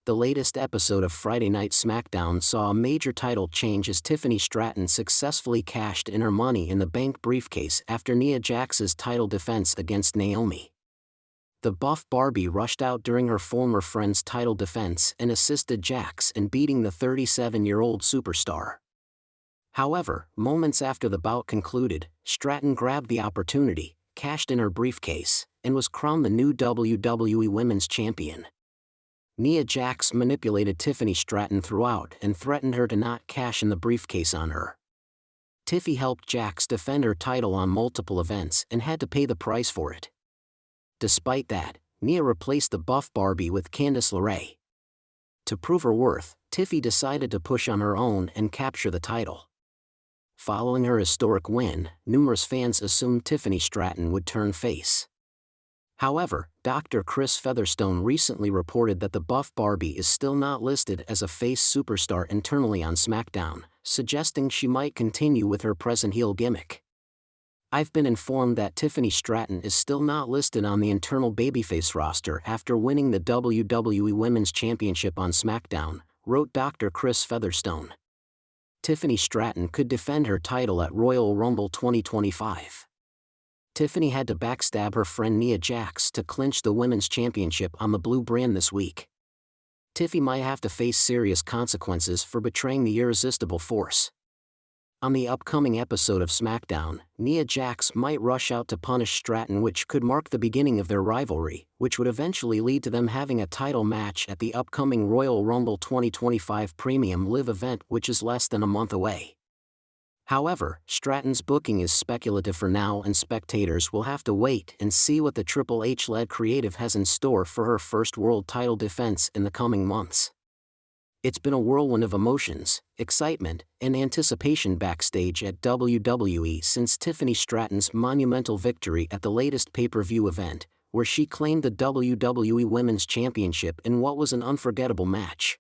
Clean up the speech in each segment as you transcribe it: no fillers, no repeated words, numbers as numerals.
The latest episode of Friday Night SmackDown saw a major title change as Tiffany Stratton successfully cashed in her Money in the Bank briefcase after Nia Jax's title defense against Naomi. The buff Barbie rushed out during her former friend's title defense and assisted Jax in beating the 37-year-old superstar. However, moments after the bout concluded, Stratton grabbed the opportunity, cashed in her briefcase, and was crowned the new WWE Women's Champion. Nia Jax manipulated Tiffany Stratton throughout and threatened her to not cash in the briefcase on her. Tiffy helped Jax defend her title on multiple events and had to pay the price for it. Despite that, Nia replaced the buff Barbie with Candice LeRae. To prove her worth, Tiffy decided to push on her own and capture the title. Following her historic win, numerous fans assumed Tiffany Stratton would turn face. However, Dr. Chris Featherstone recently reported that the buff Barbie is still not listed as a face superstar internally on SmackDown, suggesting she might continue with her present heel gimmick. "I've been informed that Tiffany Stratton is still not listed on the internal babyface roster after winning the WWE Women's Championship on SmackDown," wrote Dr. Chris Featherstone. Tiffany Stratton could defend her title at Royal Rumble 2025. Tiffany had to backstab her friend Nia Jax to clinch the Women's Championship on the blue brand this week. Tiffy might have to face serious consequences for betraying the irresistible force. On the upcoming episode of SmackDown, Nia Jax might rush out to punish Stratton, which could mark the beginning of their rivalry, which would eventually lead to them having a title match at the upcoming Royal Rumble 2025 Premium Live event, which is less than a month away. However, Stratton's booking is speculative for now, and spectators will have to wait and see what the Triple H-led creative has in store for her first world title defense in the coming months. It's been a whirlwind of emotions, excitement, and anticipation backstage at WWE since Tiffany Stratton's monumental victory at the latest pay-per-view event, where she claimed the WWE Women's Championship in what was an unforgettable match.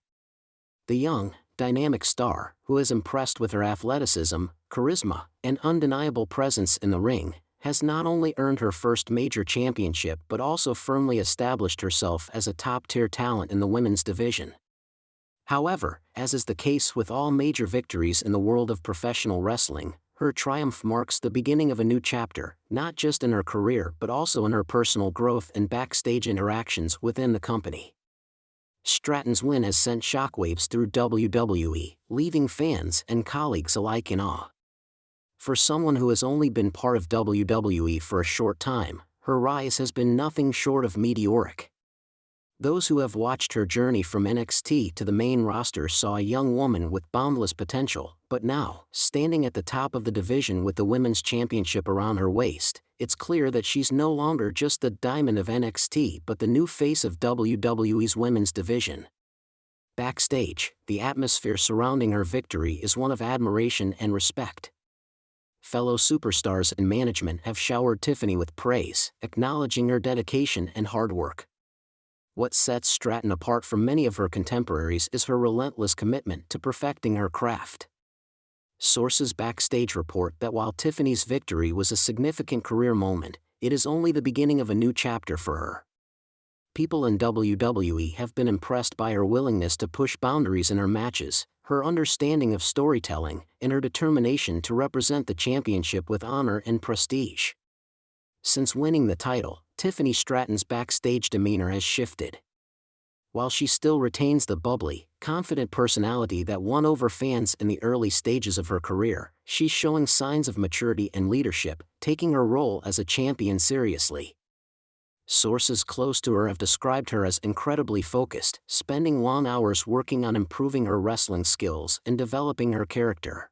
The young, dynamic star, who has impressed with her athleticism, charisma, and undeniable presence in the ring, has not only earned her first major championship but also firmly established herself as a top-tier talent in the women's division. However, as is the case with all major victories in the world of professional wrestling, her triumph marks the beginning of a new chapter, not just in her career but also in her personal growth and backstage interactions within the company. Stratton's win has sent shockwaves through WWE, leaving fans and colleagues alike in awe. For someone who has only been part of WWE for a short time, her rise has been nothing short of meteoric. Those who have watched her journey from NXT to the main roster saw a young woman with boundless potential, but now, standing at the top of the division with the Women's Championship around her waist, it's clear that she's no longer just the diamond of NXT but the new face of WWE's women's division. Backstage, the atmosphere surrounding her victory is one of admiration and respect. Fellow superstars and management have showered Tiffany with praise, acknowledging her dedication and hard work. What sets Stratton apart from many of her contemporaries is her relentless commitment to perfecting her craft. Sources backstage report that while Tiffany's victory was a significant career moment, it is only the beginning of a new chapter for her. People in WWE have been impressed by her willingness to push boundaries in her matches, her understanding of storytelling, and her determination to represent the championship with honor and prestige. Since winning the title, Tiffany Stratton's backstage demeanor has shifted. While she still retains the bubbly, confident personality that won over fans in the early stages of her career, she's showing signs of maturity and leadership, taking her role as a champion seriously. Sources close to her have described her as incredibly focused, spending long hours working on improving her wrestling skills and developing her character.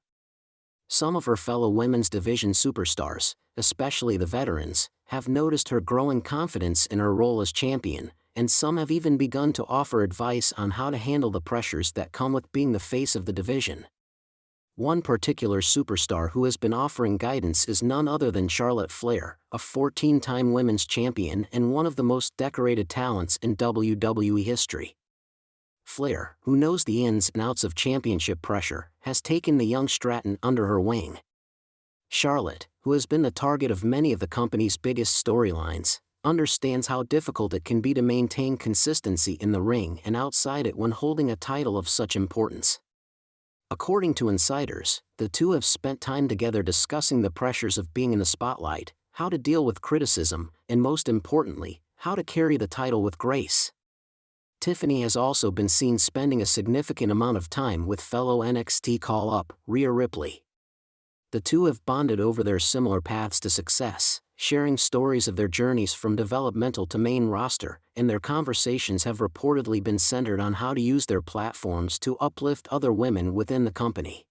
Some of her fellow women's division superstars, especially the veterans, have noticed her growing confidence in her role as champion, and some have even begun to offer advice on how to handle the pressures that come with being the face of the division. One particular superstar who has been offering guidance is none other than Charlotte Flair, a 14-time women's champion and one of the most decorated talents in WWE history. Flair, who knows the ins and outs of championship pressure, has taken the young Stratton under her wing. Charlotte, who has been the target of many of the company's biggest storylines, understands how difficult it can be to maintain consistency in the ring and outside it when holding a title of such importance. According to insiders, the two have spent time together discussing the pressures of being in the spotlight, how to deal with criticism, and most importantly, how to carry the title with grace. Tiffany has also been seen spending a significant amount of time with fellow NXT call-up, Rhea Ripley. The two have bonded over their similar paths to success, sharing stories of their journeys from developmental to main roster, and their conversations have reportedly been centered on how to use their platforms to uplift other women within the company.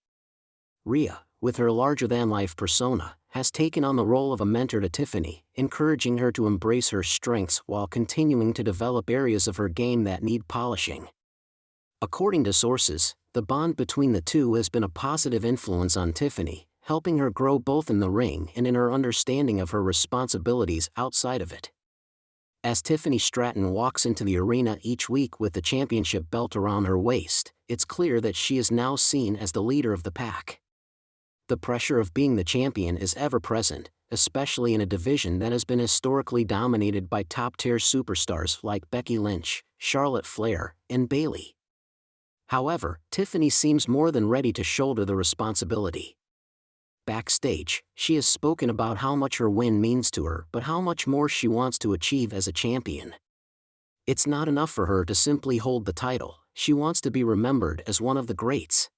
Rhea, with her larger-than-life persona, has taken on the role of a mentor to Tiffany, encouraging her to embrace her strengths while continuing to develop areas of her game that need polishing. According to sources, the bond between the two has been a positive influence on Tiffany, helping her grow both in the ring and in her understanding of her responsibilities outside of it. As Tiffany Stratton walks into the arena each week with the championship belt around her waist, it's clear that she is now seen as the leader of the pack. The pressure of being the champion is ever present, especially in a division that has been historically dominated by top-tier superstars like Becky Lynch, Charlotte Flair, and Bayley. However, Tiffany seems more than ready to shoulder the responsibility. Backstage, she has spoken about how much her win means to her but how much more she wants to achieve as a champion. It's not enough for her to simply hold the title, she wants to be remembered as one of the greats.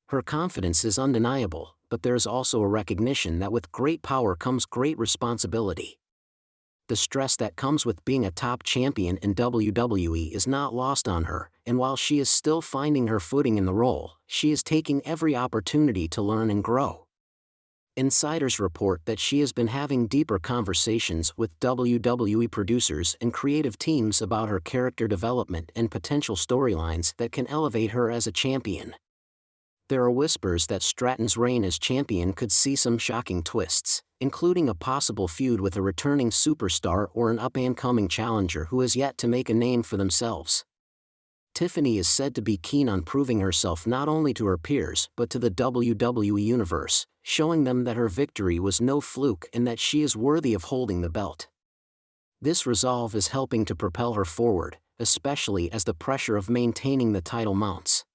Her confidence is undeniable, but there is also a recognition that with great power comes great responsibility. The stress that comes with being a top champion in WWE is not lost on her, and while she is still finding her footing in the role, she is taking every opportunity to learn and grow. Insiders report that she has been having deeper conversations with WWE producers and creative teams about her character development and potential storylines that can elevate her as a champion. There are whispers that Stratton's reign as champion could see some shocking twists, including a possible feud with a returning superstar or an up-and-coming challenger who has yet to make a name for themselves. Tiffany is said to be keen on proving herself not only to her peers but to the WWE Universe, showing them that her victory was no fluke and that she is worthy of holding the belt. This resolve is helping to propel her forward, especially as the pressure of maintaining the title mounts.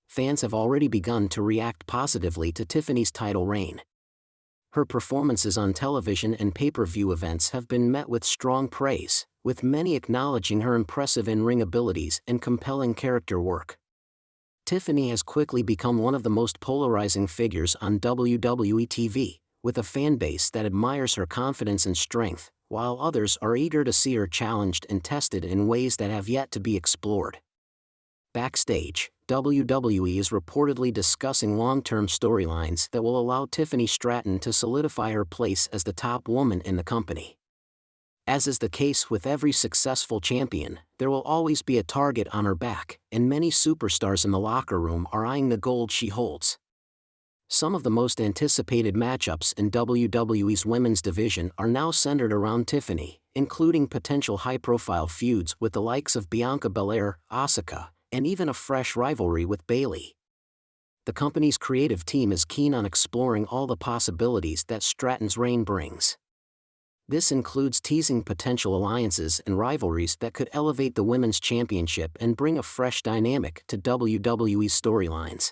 Fans have already begun to react positively to Tiffany's title reign. Her performances on television and pay-per-view events have been met with strong praise, with many acknowledging her impressive in-ring abilities and compelling character work. Tiffany has quickly become one of the most polarizing figures on WWE TV, with a fan base that admires her confidence and strength, while others are eager to see her challenged and tested in ways that have yet to be explored. Backstage, WWE is reportedly discussing long-term storylines that will allow Tiffany Stratton to solidify her place as the top woman in the company. As is the case with every successful champion, there will always be a target on her back, and many superstars in the locker room are eyeing the gold she holds. Some of the most anticipated matchups in WWE's women's division are now centered around Tiffany, including potential high-profile feuds with the likes of Bianca Belair, Asuka, and even a fresh rivalry with Bayley. The company's creative team is keen on exploring all the possibilities that Stratton's reign brings. This includes teasing potential alliances and rivalries that could elevate the Women's Championship and bring a fresh dynamic to WWE's storylines.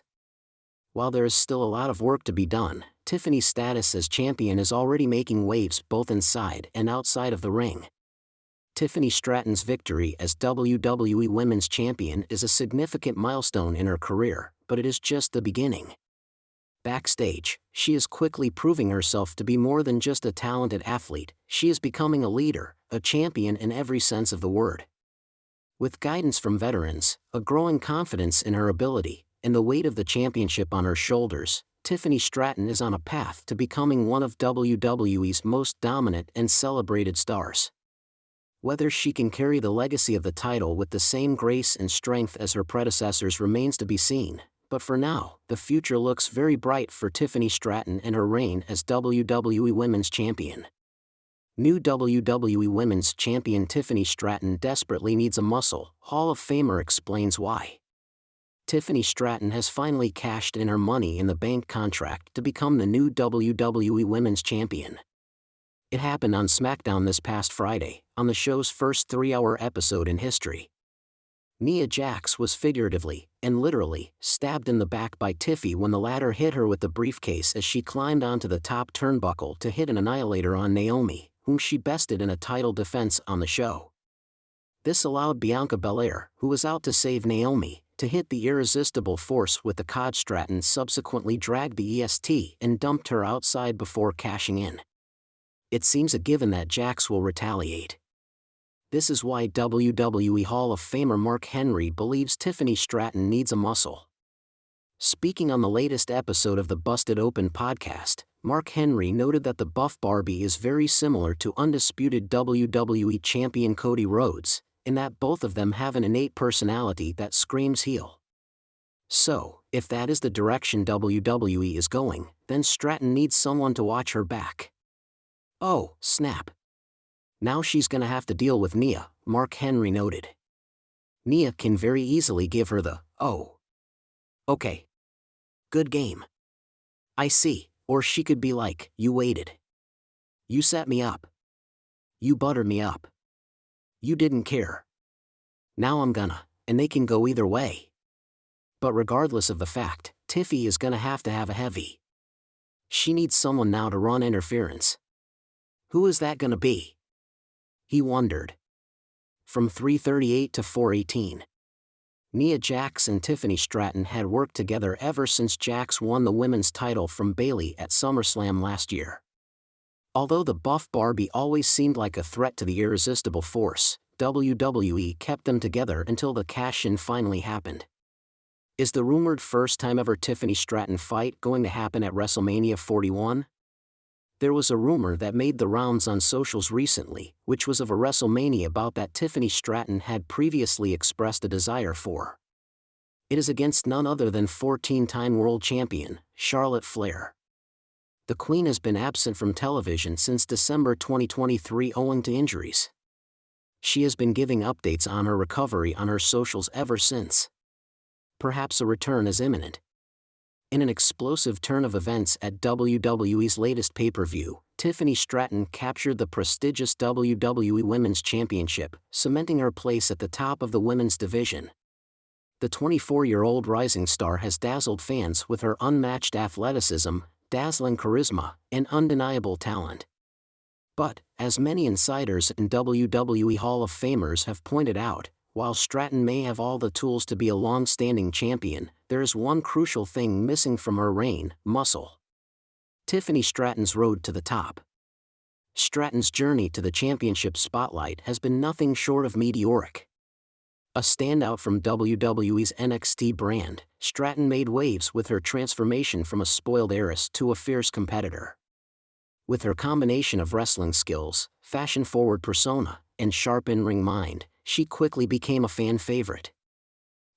While there is still a lot of work to be done, Tiffany's status as champion is already making waves both inside and outside of the ring. Tiffany Stratton's victory as WWE Women's Champion is a significant milestone in her career, but it is just the beginning. Backstage, she is quickly proving herself to be more than just a talented athlete, she is becoming a leader, a champion in every sense of the word. With guidance from veterans, a growing confidence in her ability, and the weight of the championship on her shoulders, Tiffany Stratton is on a path to becoming one of WWE's most dominant and celebrated stars. Whether she can carry the legacy of the title with the same grace and strength as her predecessors remains to be seen, but for now, the future looks very bright for Tiffany Stratton and her reign as WWE Women's Champion. New WWE Women's Champion Tiffany Stratton desperately needs a muscle, Hall of Famer explains why. Tiffany Stratton has finally cashed in her Money in the Bank contract to become the new WWE Women's Champion. It happened on SmackDown this past Friday, on the show's first 3-hour episode in history. Nia Jax was figuratively, and literally, stabbed in the back by Tiffy when the latter hit her with the briefcase as she climbed onto the top turnbuckle to hit an annihilator on Naomi, whom she bested in a title defense on the show. This allowed Bianca Belair, who was out to save Naomi, to hit the irresistible force with the cod. Stratton subsequently dragged the EST and dumped her outside before cashing in. It seems a given that Jax will retaliate. This is why WWE Hall of Famer Mark Henry believes Tiffany Stratton needs a muscle. Speaking on the latest episode of the Busted Open podcast, Mark Henry noted that the buff Barbie is very similar to undisputed WWE champion Cody Rhodes, in that both of them have an innate personality that screams heel. So, if that is the direction WWE is going, then Stratton needs someone to watch her back. Oh, snap. Now she's gonna have to deal with Nia, Mark Henry noted. Nia can very easily give her the, oh. Okay. Good game. I see, or she could be like, you waited. You set me up. You buttered me up. You didn't care. Now I'm gonna, and they can go either way. But regardless of the fact, Tiffy is gonna have a heavy. She needs someone now to run interference. Who is that gonna be? He wondered. From 3:38 to 4:18. Nia Jax and Tiffany Stratton had worked together ever since Jax won the women's title from Bayley at SummerSlam last year. Although the buff Barbie always seemed like a threat to the irresistible force, WWE kept them together until the cash-in finally happened. Is the rumored first-time ever Tiffany Stratton fight going to happen at WrestleMania 41? There was a rumor that made the rounds on socials recently, which was of a WrestleMania bout that Tiffany Stratton had previously expressed a desire for. It is against none other than 14-time world champion, Charlotte Flair. The Queen has been absent from television since December 2023 owing to injuries. She has been giving updates on her recovery on her socials ever since. Perhaps a return is imminent. In an explosive turn of events at WWE's latest pay-per-view, Tiffany Stratton captured the prestigious WWE Women's Championship, cementing her place at the top of the women's division. The 24-year-old rising star has dazzled fans with her unmatched athleticism, dazzling charisma, and undeniable talent. But, as many insiders and WWE Hall of Famers have pointed out, while Stratton may have all the tools to be a long-standing champion, there is one crucial thing missing from her reign: muscle. Tiffany Stratton's road to the top. Stratton's journey to the championship spotlight has been nothing short of meteoric. A standout from WWE's NXT brand, Stratton made waves with her transformation from a spoiled heiress to a fierce competitor. With her combination of wrestling skills, fashion-forward persona, and sharp in-ring mind, she quickly became a fan favorite.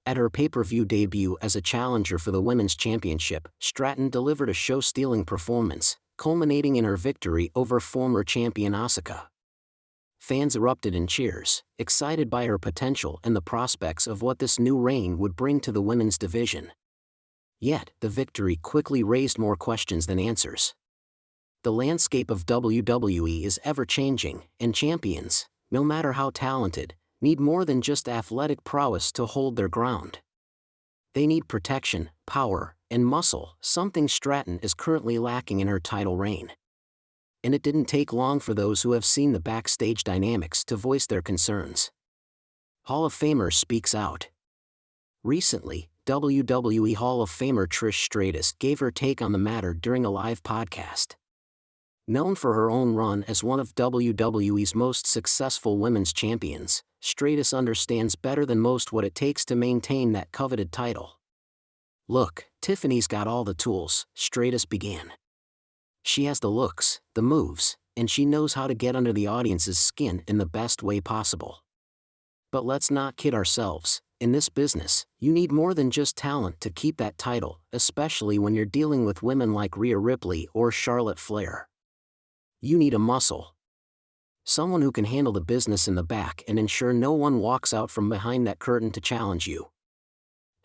At her pay-per-view debut as a challenger for the Women's Championship, Stratton delivered a show-stealing performance, culminating in her victory over former champion Asuka. Fans erupted in cheers, excited by her potential and the prospects of what this new reign would bring to the women's division. Yet, the victory quickly raised more questions than answers. The landscape of WWE is ever-changing, and champions, no matter how talented, need more than just athletic prowess to hold their ground. They need protection, power, and muscle, something Stratton is currently lacking in her title reign. And it didn't take long for those who have seen the backstage dynamics to voice their concerns. Hall of Famer speaks out. Recently, WWE Hall of Famer Trish Stratus gave her take on the matter during a live podcast. Known for her own run as one of WWE's most successful women's champions, Stratus understands better than most what it takes to maintain that coveted title. Look, Tiffany's got all the tools, Stratus began. She has the looks, the moves, and she knows how to get under the audience's skin in the best way possible. But let's not kid ourselves, in this business, you need more than just talent to keep that title, especially when you're dealing with women like Rhea Ripley or Charlotte Flair. You need a muscle. Someone who can handle the business in the back and ensure no one walks out from behind that curtain to challenge you.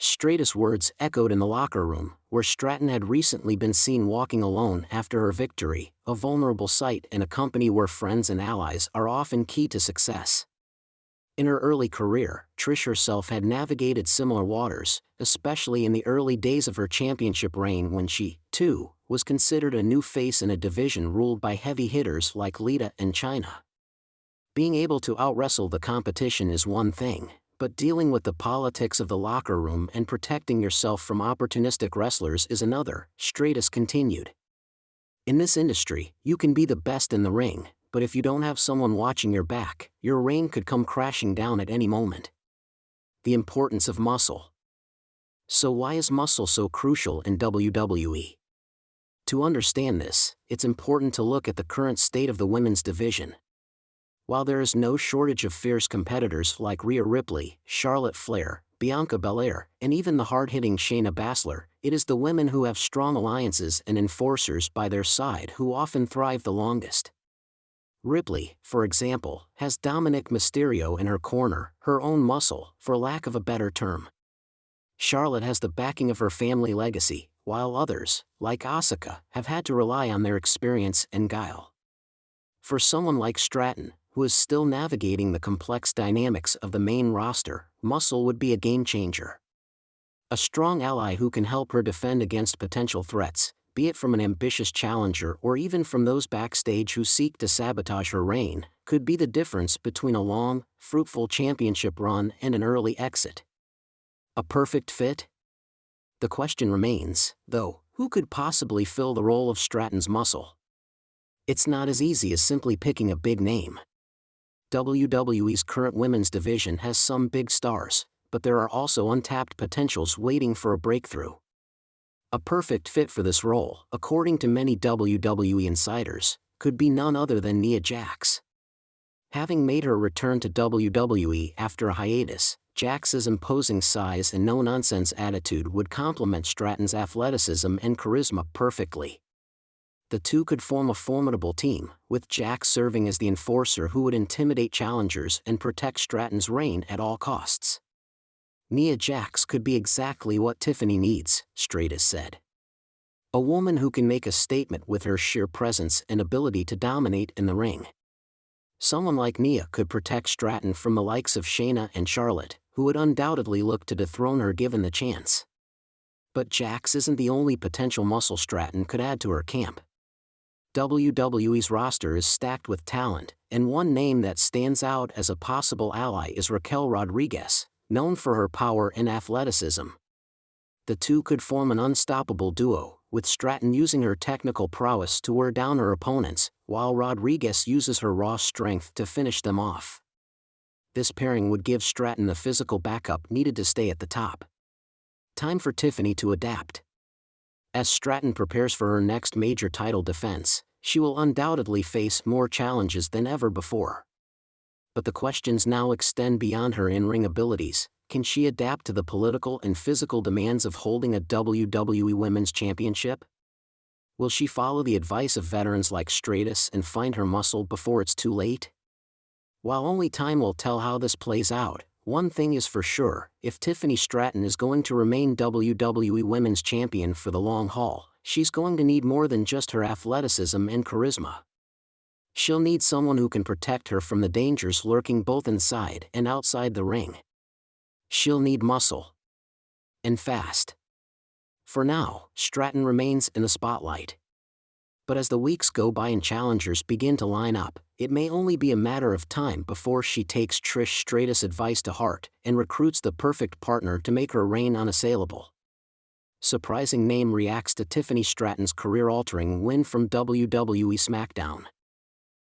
Stratus' words echoed in the locker room, where Stratton had recently been seen walking alone after her victory, a vulnerable sight in a company where friends and allies are often key to success. In her early career, Trish herself had navigated similar waters, especially in the early days of her championship reign when she, too, was considered a new face in a division ruled by heavy hitters like Lita and Chyna. Being able to out-wrestle the competition is one thing, but dealing with the politics of the locker room and protecting yourself from opportunistic wrestlers is another, Stratus continued. In this industry, you can be the best in the ring, but if you don't have someone watching your back, your reign could come crashing down at any moment. The importance of muscle. So why is muscle so crucial in WWE? To understand this, it's important to look at the current state of the women's division. While there is no shortage of fierce competitors like Rhea Ripley, Charlotte Flair, Bianca Belair, and even the hard-hitting Shayna Baszler, it is the women who have strong alliances and enforcers by their side who often thrive the longest. Ripley, for example, has Dominic Mysterio in her corner, her own muscle, for lack of a better term. Charlotte has the backing of her family legacy, while others, like Asuka, have had to rely on their experience and guile. For someone like Stratton, who is still navigating the complex dynamics of the main roster, muscle would be a game-changer. A strong ally who can help her defend against potential threats, be it from an ambitious challenger or even from those backstage who seek to sabotage her reign, could be the difference between a long, fruitful championship run and an early exit. A perfect fit? The question remains, though, who could possibly fill the role of Stratton's muscle? It's not as easy as simply picking a big name. WWE's current women's division has some big stars, but there are also untapped potentials waiting for a breakthrough. A perfect fit for this role, according to many WWE insiders, could be none other than Nia Jax. Having made her return to WWE after a hiatus, Jax's imposing size and no-nonsense attitude would complement Stratton's athleticism and charisma perfectly. The two could form a formidable team, with Jax serving as the enforcer who would intimidate challengers and protect Stratton's reign at all costs. Nia Jax could be exactly what Tiffany needs, Stratus said. A woman who can make a statement with her sheer presence and ability to dominate in the ring. Someone like Nia could protect Stratton from the likes of Shayna and Charlotte, who would undoubtedly look to dethrone her given the chance. But Jax isn't the only potential muscle Stratton could add to her camp. WWE's roster is stacked with talent, and one name that stands out as a possible ally is Raquel Rodriguez, known for her power and athleticism. The two could form an unstoppable duo, with Stratton using her technical prowess to wear down her opponents, while Rodriguez uses her raw strength to finish them off. This pairing would give Stratton the physical backup needed to stay at the top. Time for Tiffany to adapt. As Stratton prepares for her next major title defense, she will undoubtedly face more challenges than ever before. But the questions now extend beyond her in-ring abilities. Can she adapt to the political and physical demands of holding a WWE Women's Championship? Will she follow the advice of veterans like Stratus and find her muscle before it's too late? While only time will tell how this plays out, one thing is for sure: if Tiffany Stratton is going to remain WWE Women's Champion for the long haul, she's going to need more than just her athleticism and charisma. She'll need someone who can protect her from the dangers lurking both inside and outside the ring. She'll need muscle. And fast. For now, Stratton remains in the spotlight. But as the weeks go by and challengers begin to line up, it may only be a matter of time before she takes Trish Stratus' advice to heart and recruits the perfect partner to make her reign unassailable. Surprising name reacts to Tiffany Stratton's career-altering win from WWE SmackDown.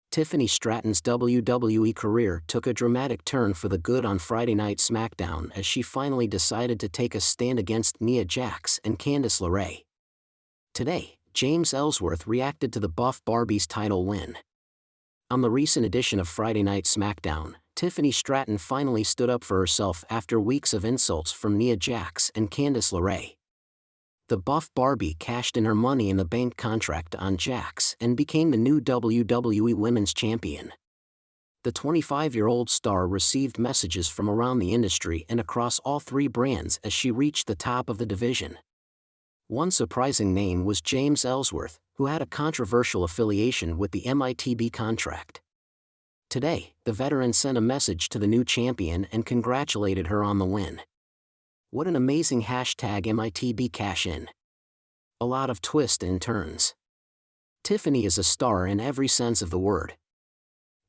Tiffany Stratton's WWE career took a dramatic turn for the good on Friday Night SmackDown as she finally decided to take a stand against Nia Jax and Candice LeRae. Today, James Ellsworth reacted to the Buff Barbie's title win. On the recent edition of Friday Night SmackDown, Tiffany Stratton finally stood up for herself after weeks of insults from Nia Jax and Candice LeRae. The Buff Barbie cashed in her Money in the Bank contract on Jax and became the new WWE Women's Champion. The 25-year-old star received messages from around the industry and across all three brands as she reached the top of the division. One surprising name was James Ellsworth, who had a controversial affiliation with the MITB contract. Today, the veteran sent a message to the new champion and congratulated her on the win. What an amazing #MITB cash-in. A lot of twists and turns. Tiffany is a star in every sense of the word.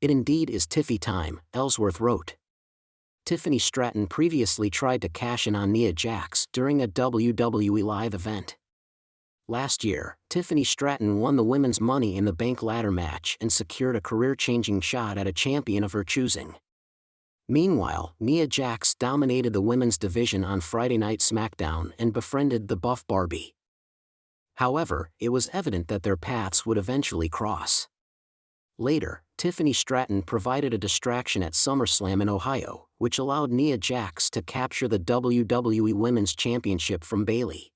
It indeed is Tiffy time, Ellsworth wrote. Tiffany Stratton previously tried to cash in on Nia Jax during a WWE live event. Last year, Tiffany Stratton won the Women's Money in the Bank ladder match and secured a career-changing shot at a champion of her choosing. Meanwhile, Nia Jax dominated the women's division on Friday Night SmackDown and befriended the buff Barbie. However, it was evident that their paths would eventually cross. Later, Tiffany Stratton provided a distraction at SummerSlam in Ohio, which allowed Nia Jax to capture the WWE Women's Championship from Bayley.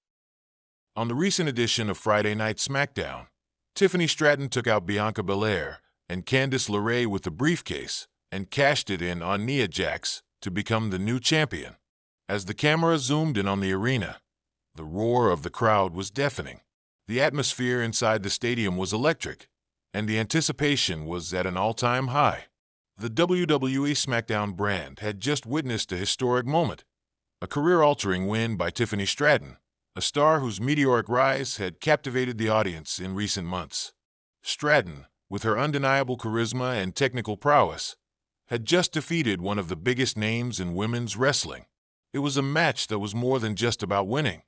On the recent edition of Friday Night SmackDown, Tiffany Stratton took out Bianca Belair and Candice LeRae with the briefcase and cashed it in on Nia Jax to become the new champion. As the camera zoomed in on the arena, the roar of the crowd was deafening. The atmosphere inside the stadium was electric, and the anticipation was at an all-time high. The WWE SmackDown brand had just witnessed a historic moment, a career-altering win by Tiffany Stratton, a star whose meteoric rise had captivated the audience in recent months. Stratton, with her undeniable charisma and technical prowess, had just defeated one of the biggest names in women's wrestling. It was a match that was more than just about winning.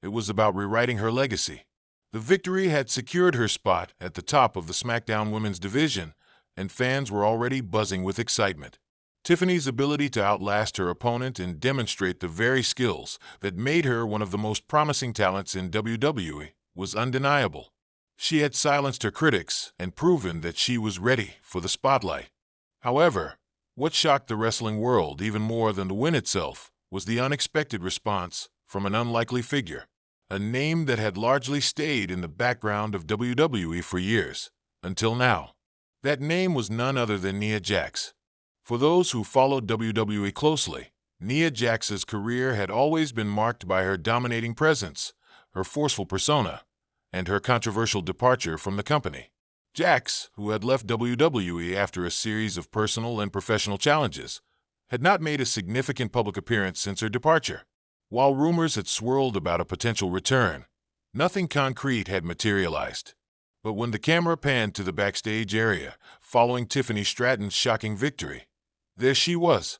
It was about rewriting her legacy. The victory had secured her spot at the top of the SmackDown Women's division, and fans were already buzzing with excitement. Tiffany's ability to outlast her opponent and demonstrate the very skills that made her one of the most promising talents in WWE was undeniable. She had silenced her critics and proven that she was ready for the spotlight. However, what shocked the wrestling world even more than the win itself was the unexpected response from an unlikely figure, a name that had largely stayed in the background of WWE for years, until now. That name was none other than Nia Jax. For those who followed WWE closely, Nia Jax's career had always been marked by her dominating presence, her forceful persona, and her controversial departure from the company. Jax, who had left WWE after a series of personal and professional challenges, had not made a significant public appearance since her departure. While rumors had swirled about a potential return, nothing concrete had materialized. But when the camera panned to the backstage area following Tiffany Stratton's shocking victory, there she was,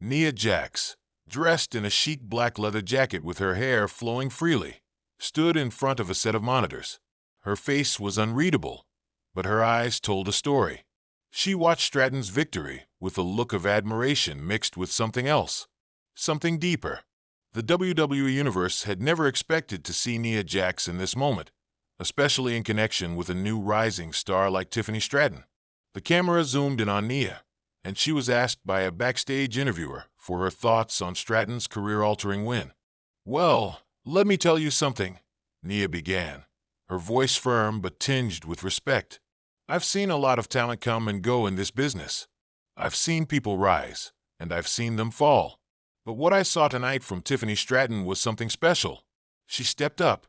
Nia Jax, dressed in a chic black leather jacket with her hair flowing freely, stood in front of a set of monitors. Her face was unreadable, but her eyes told a story. She watched Stratton's victory with a look of admiration mixed with something else, something deeper. The WWE Universe had never expected to see Nia Jax in this moment, especially in connection with a new rising star like Tiffany Stratton. The camera zoomed in on Nia, and she was asked by a backstage interviewer for her thoughts on Stratton's career-altering win. "Well, let me tell you something," Nia began, her voice firm but tinged with respect. "I've seen a lot of talent come and go in this business. I've seen people rise, and I've seen them fall. But what I saw tonight from Tiffany Stratton was something special. She stepped up,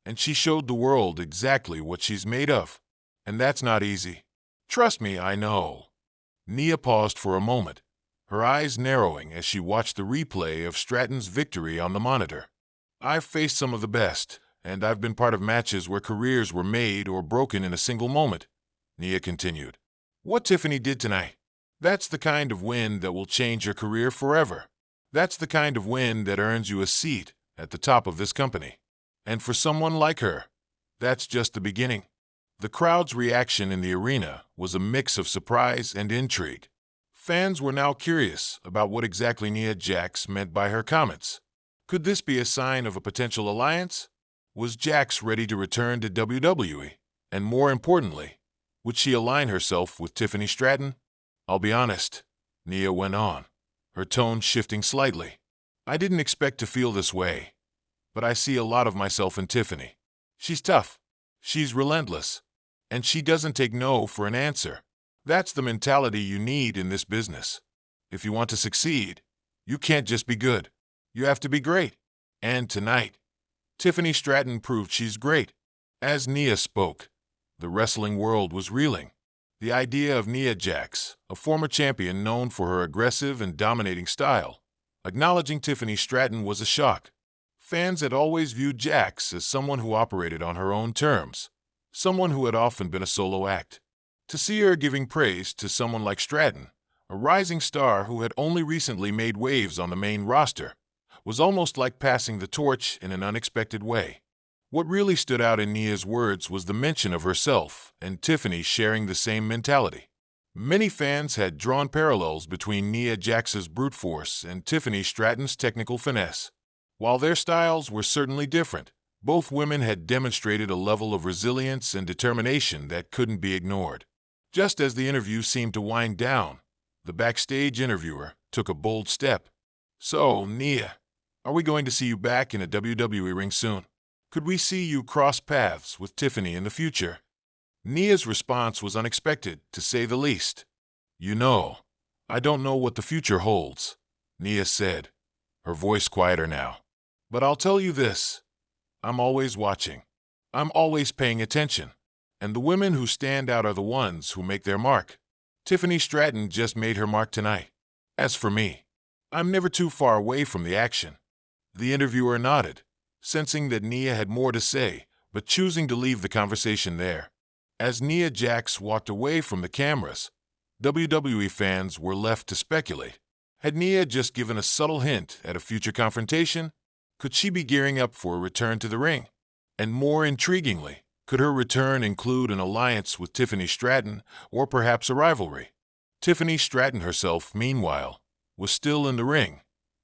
and she showed the world exactly what she's made of. And that's not easy. Trust me, I know." Nia paused for a moment, her eyes narrowing as she watched the replay of Stratton's victory on the monitor. "I've faced some of the best, and I've been part of matches where careers were made or broken in a single moment," Nia continued. "What Tiffany did tonight, that's the kind of win that will change your career forever. That's the kind of win that earns you a seat at the top of this company. And for someone like her, that's just the beginning." The crowd's reaction in the arena was a mix of surprise and intrigue. Fans were now curious about what exactly Nia Jax meant by her comments. Could this be a sign of a potential alliance? Was Jax ready to return to WWE? And more importantly, would she align herself with Tiffany Stratton? "I'll be honest," Nia went on, her tone shifting slightly. "I didn't expect to feel this way, but I see a lot of myself in Tiffany. She's tough, she's relentless, and she doesn't take no for an answer. That's the mentality you need in this business. If you want to succeed, you can't just be good. You have to be great. And tonight, Tiffany Stratton proved she's great. As Nia spoke, the wrestling world was reeling. The idea of Nia Jax, a former champion known for her aggressive and dominating style, acknowledging Tiffany Stratton was a shock. Fans had always viewed Jax as someone who operated on her own terms, someone who had often been a solo act. To see her giving praise to someone like Stratton, a rising star who had only recently made waves on the main roster, was almost like passing the torch in an unexpected way. What really stood out in Nia's words was the mention of herself and Tiffany sharing the same mentality. Many fans had drawn parallels between Nia Jax's brute force and Tiffany Stratton's technical finesse. While their styles were certainly different, both women had demonstrated a level of resilience and determination that couldn't be ignored. Just as the interview seemed to wind down, the backstage interviewer took a bold step. "So, Nia, are we going to see you back in a WWE ring soon? Could we see you cross paths with Tiffany in the future?" Nia's response was unexpected, to say the least. "You know, I don't know what the future holds," Nia said, her voice quieter now. "But I'll tell you this. I'm always watching. I'm always paying attention. And the women who stand out are the ones who make their mark. Tiffany Stratton just made her mark tonight. As for me, I'm never too far away from the action." The interviewer nodded, sensing that Nia had more to say, but choosing to leave the conversation there. As Nia Jax walked away from the cameras, WWE fans were left to speculate. Had Nia just given a subtle hint at a future confrontation? Could she be gearing up for a return to the ring? And more intriguingly, could her return include an alliance with Tiffany Stratton, or perhaps a rivalry? Tiffany Stratton herself, meanwhile, was still in the ring,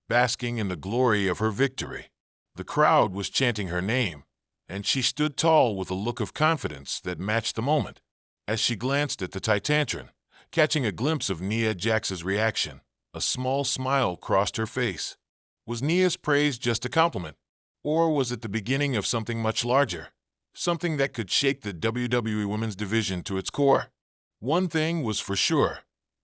basking in the glory of her victory. The crowd was chanting her name, and she stood tall with a look of confidence that matched the moment. As she glanced at the Titantron, catching a glimpse of Nia Jax's reaction, a small smile crossed her face. Was Nia's praise just a compliment, or was it the beginning of something much larger? Something that could shake the WWE Women's division to its core? One thing was for sure.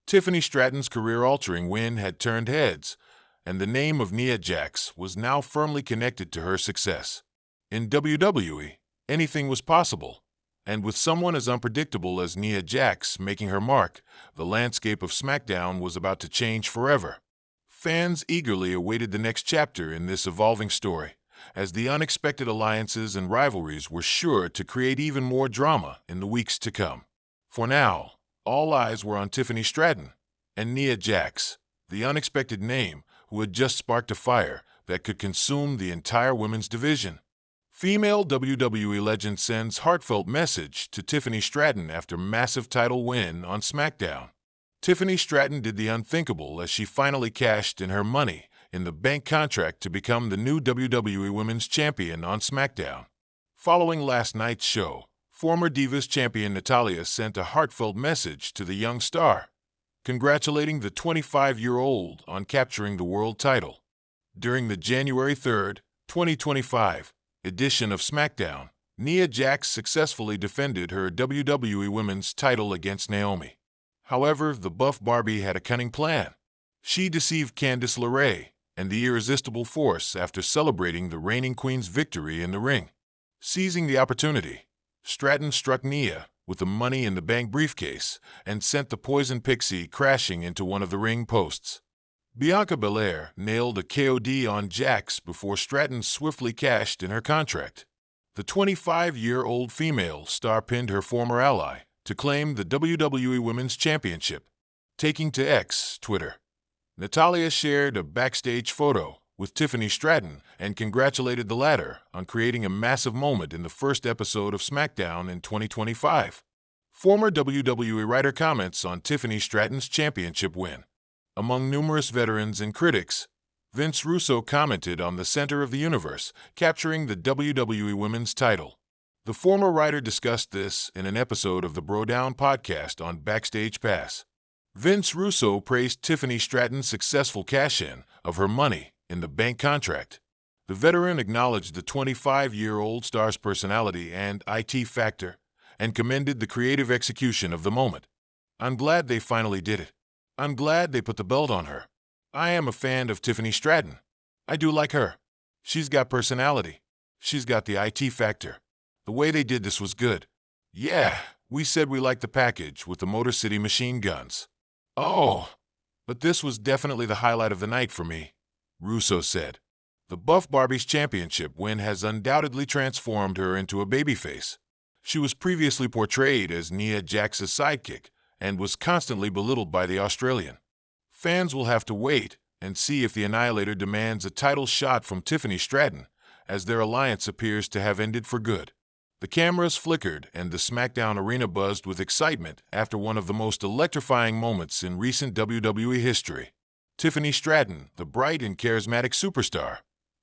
Tiffany Stratton's career-altering win had turned heads, and the name of Nia Jax was now firmly connected to her success. In WWE, anything was possible, and with someone as unpredictable as Nia Jax making her mark, the landscape of SmackDown was about to change forever. Fans eagerly awaited the next chapter in this evolving story, as the unexpected alliances and rivalries were sure to create even more drama in the weeks to come. For now, all eyes were on Tiffany Stratton and Nia Jax, the unexpected name who had just sparked a fire that could consume the entire women's division. Female WWE legend sends heartfelt message to Tiffany Stratton after massive title win on SmackDown. Tiffany Stratton did the unthinkable as she finally cashed in her money in the bank contract to become the new WWE Women's Champion on SmackDown. Following last night's show, former Divas champion Natalya sent a heartfelt message to the young star, congratulating the 25-year-old on capturing the world title. During the January 3rd, 2025 edition of SmackDown, Nia Jax successfully defended her WWE Women's title against Naomi. However, the buff Barbie had a cunning plan. She deceived Candice LeRae and the Irresistible Force after celebrating the reigning queen's victory in the ring. Seizing the opportunity, Stratton struck Nia with the Money in the Bank briefcase and sent the Poison Pixie crashing into one of the ring posts. Bianca Belair nailed a KOD on Jax before Stratton swiftly cashed in her contract. The 25-year-old female star pinned her former ally to claim the WWE Women's Championship. Taking to X, Twitter, Natalya shared a backstage photo with Tiffany Stratton and congratulated the latter on creating a massive moment in the first episode of SmackDown in 2025. Former WWE writer comments on Tiffany Stratton's championship win. Among numerous veterans and critics, Vince Russo commented on the center of the universe, capturing the WWE Women's title. The former writer discussed this in an episode of the Bro Down podcast on Backstage Pass. Vince Russo praised Tiffany Stratton's successful cash-in of her Money in the Bank contract. The veteran acknowledged the 25-year-old star's personality and IT factor and commended the creative execution of the moment. I'm glad they finally did it. I'm glad they put the belt on her. I am a fan of Tiffany Stratton. I do like her. She's got personality. She's got the IT factor. The way they did this was good. Yeah, we said we liked the package with the Motor City machine guns. Oh, but this was definitely the highlight of the night for me, Russo said. The Buff Barbie's championship win has undoubtedly transformed her into a babyface. She was previously portrayed as Nia Jax's sidekick and was constantly belittled by the Australian. Fans will have to wait and see if the Annihilator demands a title shot from Tiffany Stratton, as their alliance appears to have ended for good. The cameras flickered and the SmackDown arena buzzed with excitement after one of the most electrifying moments in recent WWE history. Tiffany Stratton, the bright and charismatic superstar,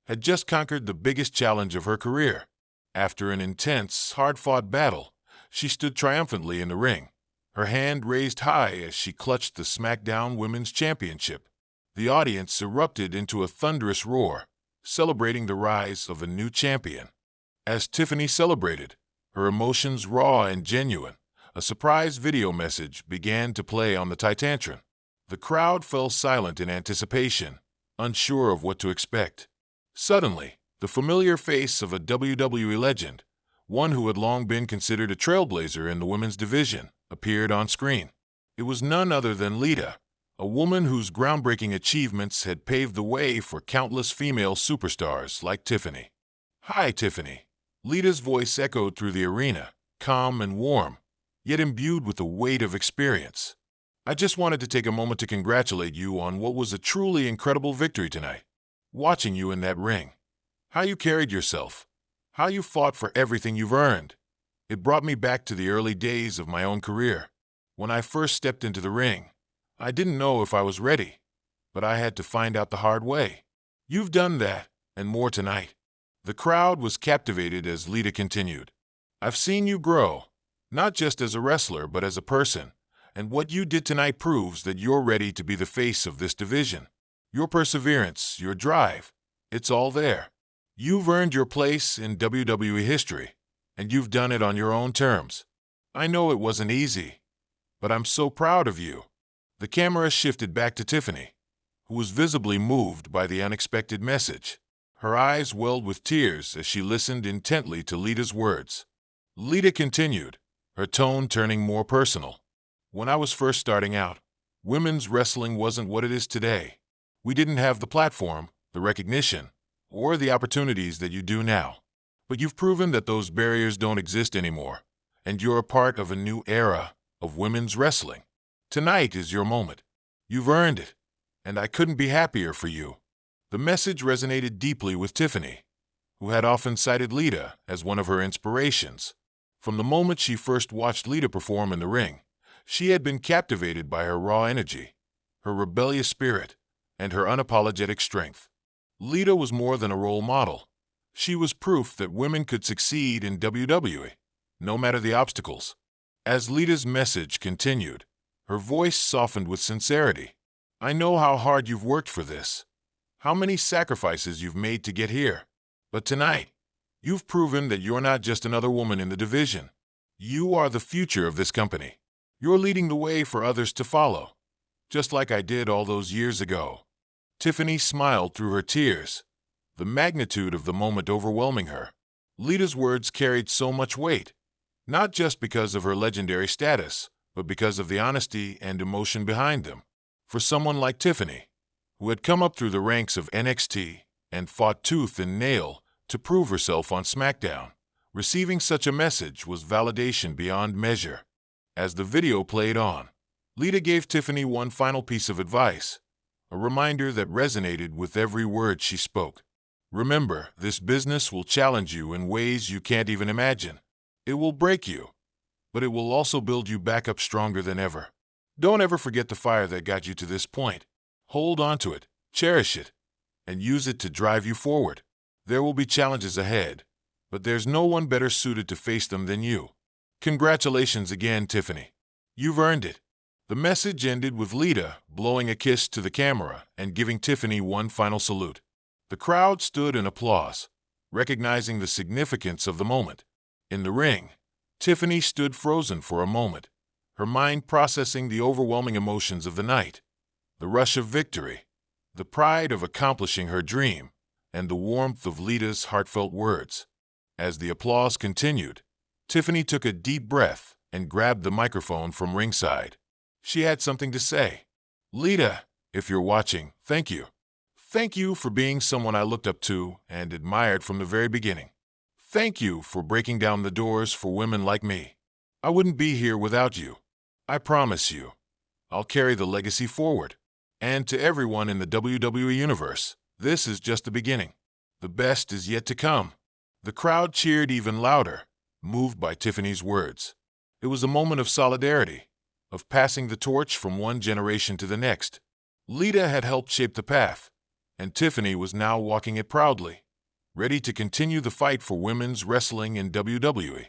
had just conquered the biggest challenge of her career. After an intense, hard-fought battle, she stood triumphantly in the ring, her hand raised high as she clutched the SmackDown Women's Championship. The audience erupted into a thunderous roar, celebrating the rise of a new champion. As Tiffany celebrated, her emotions raw and genuine, a surprise video message began to play on the Titantron. The crowd fell silent in anticipation, unsure of what to expect. Suddenly, the familiar face of a WWE legend, one who had long been considered a trailblazer in the women's division, appeared on screen. It was none other than Lita, a woman whose groundbreaking achievements had paved the way for countless female superstars like Tiffany. "Hi, Tiffany." Lita's voice echoed through the arena, calm and warm, yet imbued with the weight of experience. "I just wanted to take a moment to congratulate you on what was a truly incredible victory tonight. Watching you in that ring, how you carried yourself, how you fought for everything you've earned. It brought me back to the early days of my own career. When I first stepped into the ring, I didn't know if I was ready, but I had to find out the hard way. You've done that, and more tonight." The crowd was captivated as Lita continued. "I've seen you grow, not just as a wrestler but as a person, and what you did tonight proves that you're ready to be the face of this division. Your perseverance, your drive, it's all there. You've earned your place in WWE history, and you've done it on your own terms. I know it wasn't easy, but I'm so proud of you." The camera shifted back to Tiffany, who was visibly moved by the unexpected message. Her eyes welled with tears as she listened intently to Lita's words. Lita continued, her tone turning more personal. "When I was first starting out, women's wrestling wasn't what it is today. We didn't have the platform, the recognition, or the opportunities that you do now. But you've proven that those barriers don't exist anymore, and you're a part of a new era of women's wrestling. Tonight is your moment. You've earned it, and I couldn't be happier for you." The message resonated deeply with Tiffany, who had often cited Lita as one of her inspirations. From the moment she first watched Lita perform in the ring, she had been captivated by her raw energy, her rebellious spirit, and her unapologetic strength. Lita was more than a role model. She was proof that women could succeed in WWE, no matter the obstacles. As Lita's message continued, her voice softened with sincerity. "I know how hard you've worked for this, how many sacrifices you've made to get here. But tonight, you've proven that you're not just another woman in the division. You are the future of this company. You're leading the way for others to follow, just like I did all those years ago." Tiffany smiled through her tears, the magnitude of the moment overwhelming her. Lita's words carried so much weight, not just because of her legendary status, but because of the honesty and emotion behind them. For someone like Tiffany, who had come up through the ranks of NXT and fought tooth and nail to prove herself on SmackDown, receiving such a message was validation beyond measure. As the video played on, Lita gave Tiffany one final piece of advice, a reminder that resonated with every word she spoke. "Remember, this business will challenge you in ways you can't even imagine. It will break you, but it will also build you back up stronger than ever. Don't ever forget the fire that got you to this point. Hold on to it, cherish it, and use it to drive you forward. There will be challenges ahead, but there's no one better suited to face them than you. Congratulations again, Tiffany. You've earned it." The message ended with Lita blowing a kiss to the camera and giving Tiffany one final salute. The crowd stood in applause, recognizing the significance of the moment. In the ring, Tiffany stood frozen for a moment, her mind processing the overwhelming emotions of the night. The rush of victory, the pride of accomplishing her dream, and the warmth of Lita's heartfelt words. As the applause continued, Tiffany took a deep breath and grabbed the microphone from ringside. She had something to say. "Lita, if you're watching, thank you. Thank you for being someone I looked up to and admired from the very beginning. Thank you for breaking down the doors for women like me. I wouldn't be here without you. I promise you, I'll carry the legacy forward. And to everyone in the WWE Universe, this is just the beginning. The best is yet to come." The crowd cheered even louder, moved by Tiffany's words. It was a moment of solidarity, of passing the torch from one generation to the next. Lita had helped shape the path, and Tiffany was now walking it proudly, ready to continue the fight for women's wrestling in WWE.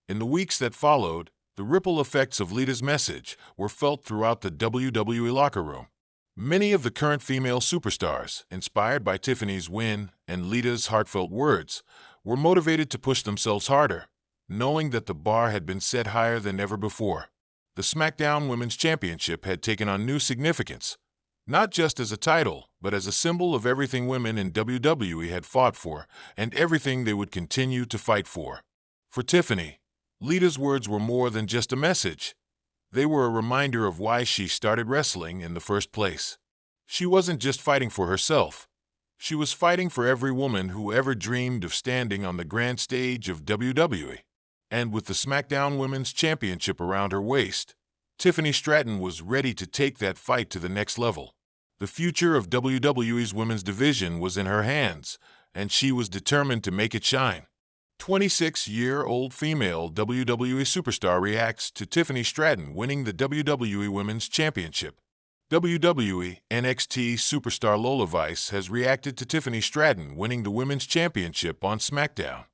In the weeks that followed, the ripple effects of Lita's message were felt throughout the WWE locker room. Many of the current female superstars, inspired by Tiffany's win and Lita's heartfelt words, were motivated to push themselves harder, knowing that the bar had been set higher than ever before. The SmackDown Women's Championship had taken on new significance, not just as a title, but as a symbol of everything women in WWE had fought for and everything they would continue to fight for. For Tiffany, Lita's words were more than just a message. They were a reminder of why she started wrestling in the first place. She wasn't just fighting for herself. She was fighting for every woman who ever dreamed of standing on the grand stage of WWE. And with the SmackDown Women's Championship around her waist, Tiffany Stratton was ready to take that fight to the next level. The future of WWE's women's division was in her hands, and she was determined to make it shine. 26-year-old female WWE superstar reacts to Tiffany Stratton winning the WWE Women's Championship. WWE NXT superstar Lola Vice has reacted to Tiffany Stratton winning the Women's Championship on SmackDown.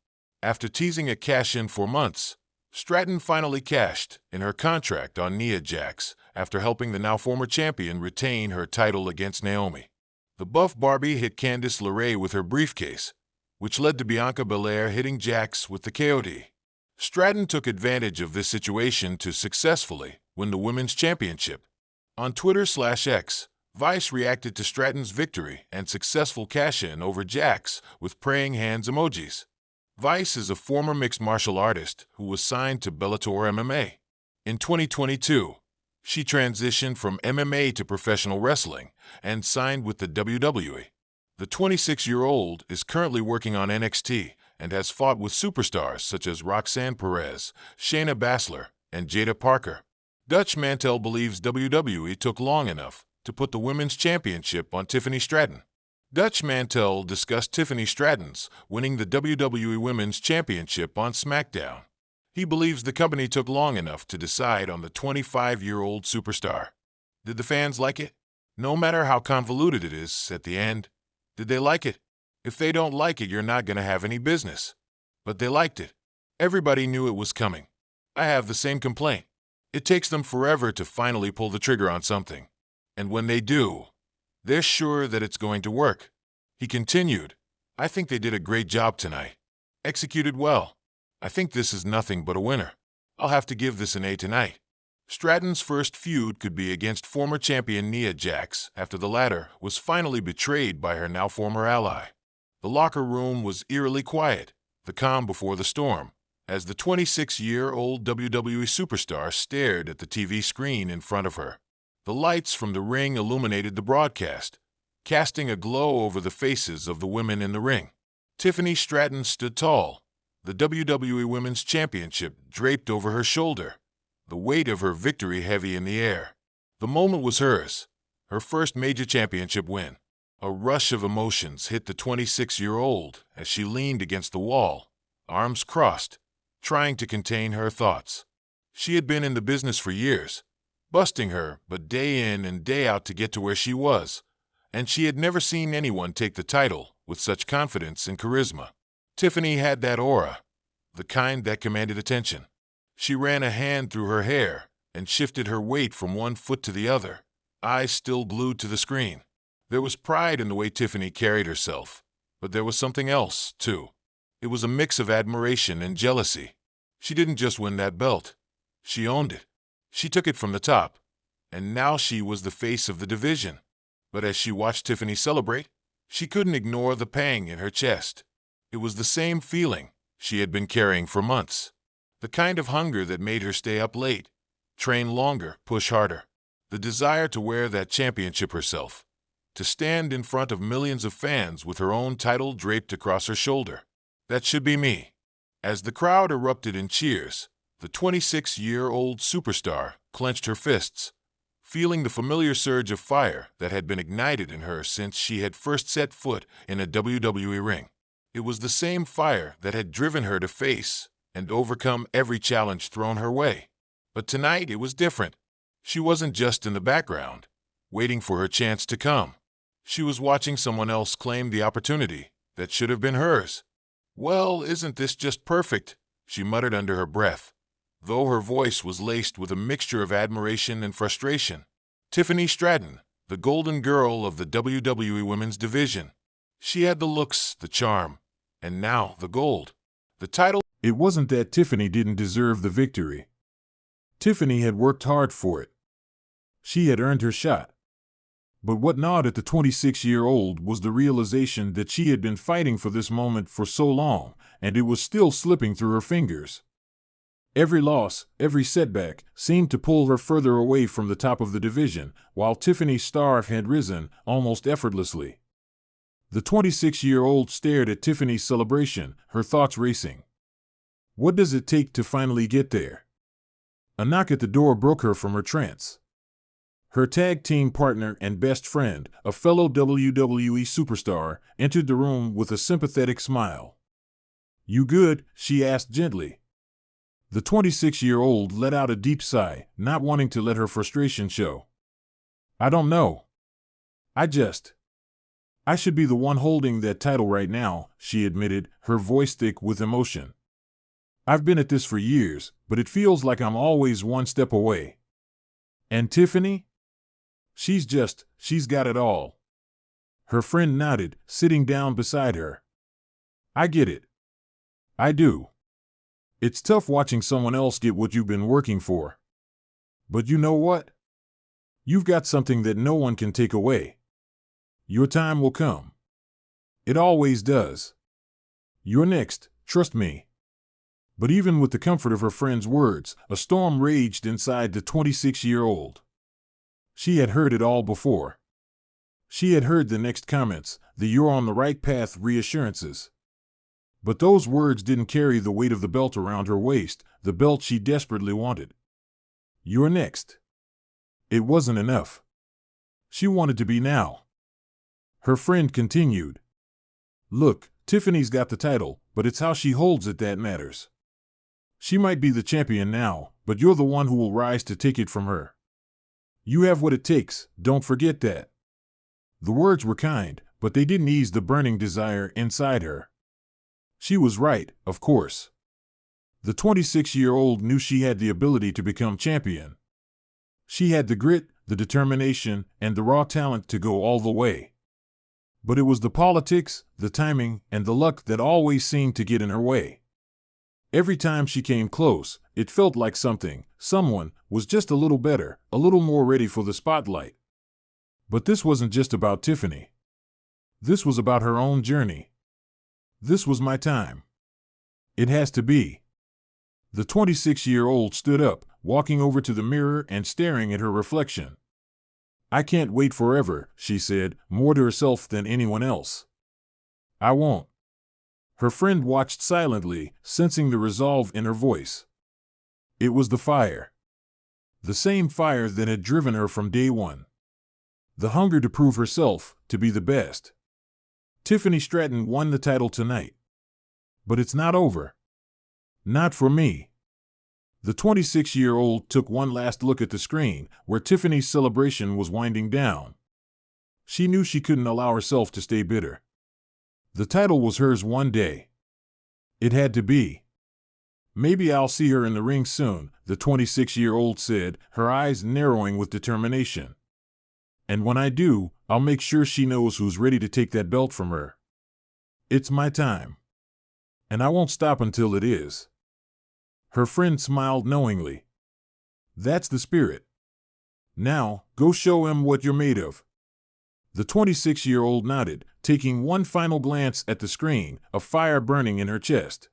After teasing a cash-in for months, Stratton finally cashed in her contract on Nia Jax after helping the now-former champion retain her title against Naomi. The buff Barbie hit Candice LeRae with her briefcase, which led to Bianca Belair hitting Jax with the KOD. Stratton took advantage of this situation to successfully win the Women's Championship. On Twitter/X, Vice reacted to Stratton's victory and successful cash-in over Jax with praying hands emojis. Vice is a former mixed martial artist who was signed to Bellator MMA. In 2022, she transitioned from MMA to professional wrestling and signed with the WWE. The 26-year-old is currently working on NXT and has fought with superstars such as Roxanne Perez, Shayna Baszler, and Jada Parker. Dutch Mantel believes WWE took long enough to put the Women's Championship on Tiffany Stratton. Dutch Mantel discussed Tiffany Stratton's winning the WWE Women's Championship on SmackDown. He believes the company took long enough to decide on the 25-year-old superstar. Did the fans like it? No matter how convoluted it is at the end, did they like it? If they don't like it, you're not going to have any business. But they liked it. Everybody knew it was coming. I have the same complaint. It takes them forever to finally pull the trigger on something. And when they do, they're sure that it's going to work. He continued, "I think they did a great job tonight. Executed well. I think this is nothing but a winner. I'll have to give this an A tonight." Stratton's first feud could be against former champion Nia Jax after the latter was finally betrayed by her now former ally. The locker room was eerily quiet, the calm before the storm, as the 26-year-old WWE superstar stared at the TV screen in front of her. The lights from the ring illuminated the broadcast, casting a glow over the faces of the women in the ring. Tiffany Stratton stood tall, the WWE Women's Championship draped over her shoulder, the weight of her victory heavy in the air. The moment was hers, her first major championship win. A rush of emotions hit the 26-year-old as she leaned against the wall, arms crossed, trying to contain her thoughts. She had been in the business for years, busting her but day in and day out to get to where she was, and she had never seen anyone take the title with such confidence and charisma. Tiffany had that aura, the kind that commanded attention. She ran a hand through her hair and shifted her weight from one foot to the other, eyes still glued to the screen. There was pride in the way Tiffany carried herself, but there was something else, too. It was a mix of admiration and jealousy. She didn't just win that belt. She owned it. She took it from the top, and now she was the face of the division. But as she watched Tiffany celebrate, she couldn't ignore the pang in her chest. It was the same feeling she had been carrying for months. The kind of hunger that made her stay up late, train longer, push harder. The desire to wear that championship herself, to stand in front of millions of fans with her own title draped across her shoulder. That should be me. As the crowd erupted in cheers, the 26-year-old superstar clenched her fists, feeling the familiar surge of fire that had been ignited in her since she had first set foot in a WWE ring. It was the same fire that had driven her to face and overcome every challenge thrown her way. But tonight it was different. She wasn't just in the background, waiting for her chance to come. She was watching someone else claim the opportunity that should have been hers. "Well, isn't this just perfect?" she muttered under her breath, though her voice was laced with a mixture of admiration and frustration. Tiffany Stratton, the golden girl of the WWE Women's Division. She had the looks, the charm, and now the gold. The title. It wasn't that Tiffany didn't deserve the victory. Tiffany had worked hard for it. She had earned her shot. But what gnawed at the 26-year-old was the realization that she had been fighting for this moment for so long, and it was still slipping through her fingers. Every loss, every setback, seemed to pull her further away from the top of the division, while Tiffany's star had risen almost effortlessly. The 26-year-old stared at Tiffany's celebration, her thoughts racing. What does it take to finally get there? A knock at the door broke her from her trance. Her tag team partner and best friend, a fellow WWE superstar, entered the room with a sympathetic smile. "You good?" she asked gently. The 26-year-old let out a deep sigh, not wanting to let her frustration show. "I don't know. I should be the one holding that title right now," she admitted, her voice thick with emotion. "I've been at this for years, but it feels like I'm always one step away." "And Tiffany? She's got it all." Her friend nodded, sitting down beside her. "I get it. I do. It's tough watching someone else get what you've been working for. But you know what? You've got something that no one can take away. Your time will come. It always does. You're next, trust me." But even with the comfort of her friend's words, a storm raged inside the 26-year-old. She had heard it all before. She had heard the next comments, the "you're on the right path" reassurances. But those words didn't carry the weight of the belt around her waist, the belt she desperately wanted. "You're next." It wasn't enough. She wanted to be now. Her friend continued. "Look, Tiffany's got the title, but it's how she holds it that matters. She might be the champion now, but you're the one who will rise to take it from her. You have what it takes, don't forget that." The words were kind, but they didn't ease the burning desire inside her. She was right, of course. The 26-year-old knew she had the ability to become champion. She had the grit, the determination, and the raw talent to go all the way. But it was the politics, the timing, and the luck that always seemed to get in her way. Every time she came close, it felt like someone, was just a little better, a little more ready for the spotlight. But this wasn't just about Tiffany. This was about her own journey. "This was my time. It has to be." The 26-year-old stood up, walking over to the mirror and staring at her reflection. "I can't wait forever," she said, more to herself than anyone else. "I won't." Her friend watched silently, sensing the resolve in her voice. It was the fire. The same fire that had driven her from day one. The hunger to prove herself, to be the best. Tiffany Stratton won the title tonight. But it's not over. Not for me. The 26-year-old took one last look at the screen, where Tiffany's celebration was winding down. She knew she couldn't allow herself to stay bitter. The title was hers one day. It had to be. "Maybe I'll see her in the ring soon," the 26-year-old said, her eyes narrowing with determination. "And when I do, I'll make sure she knows who's ready to take that belt from her. It's my time. And I won't stop until it is." Her friend smiled knowingly. That's the spirit. Now, go show 'em what you're made of. The 26-year-old nodded, taking one final glance at the screen, a fire burning in her chest.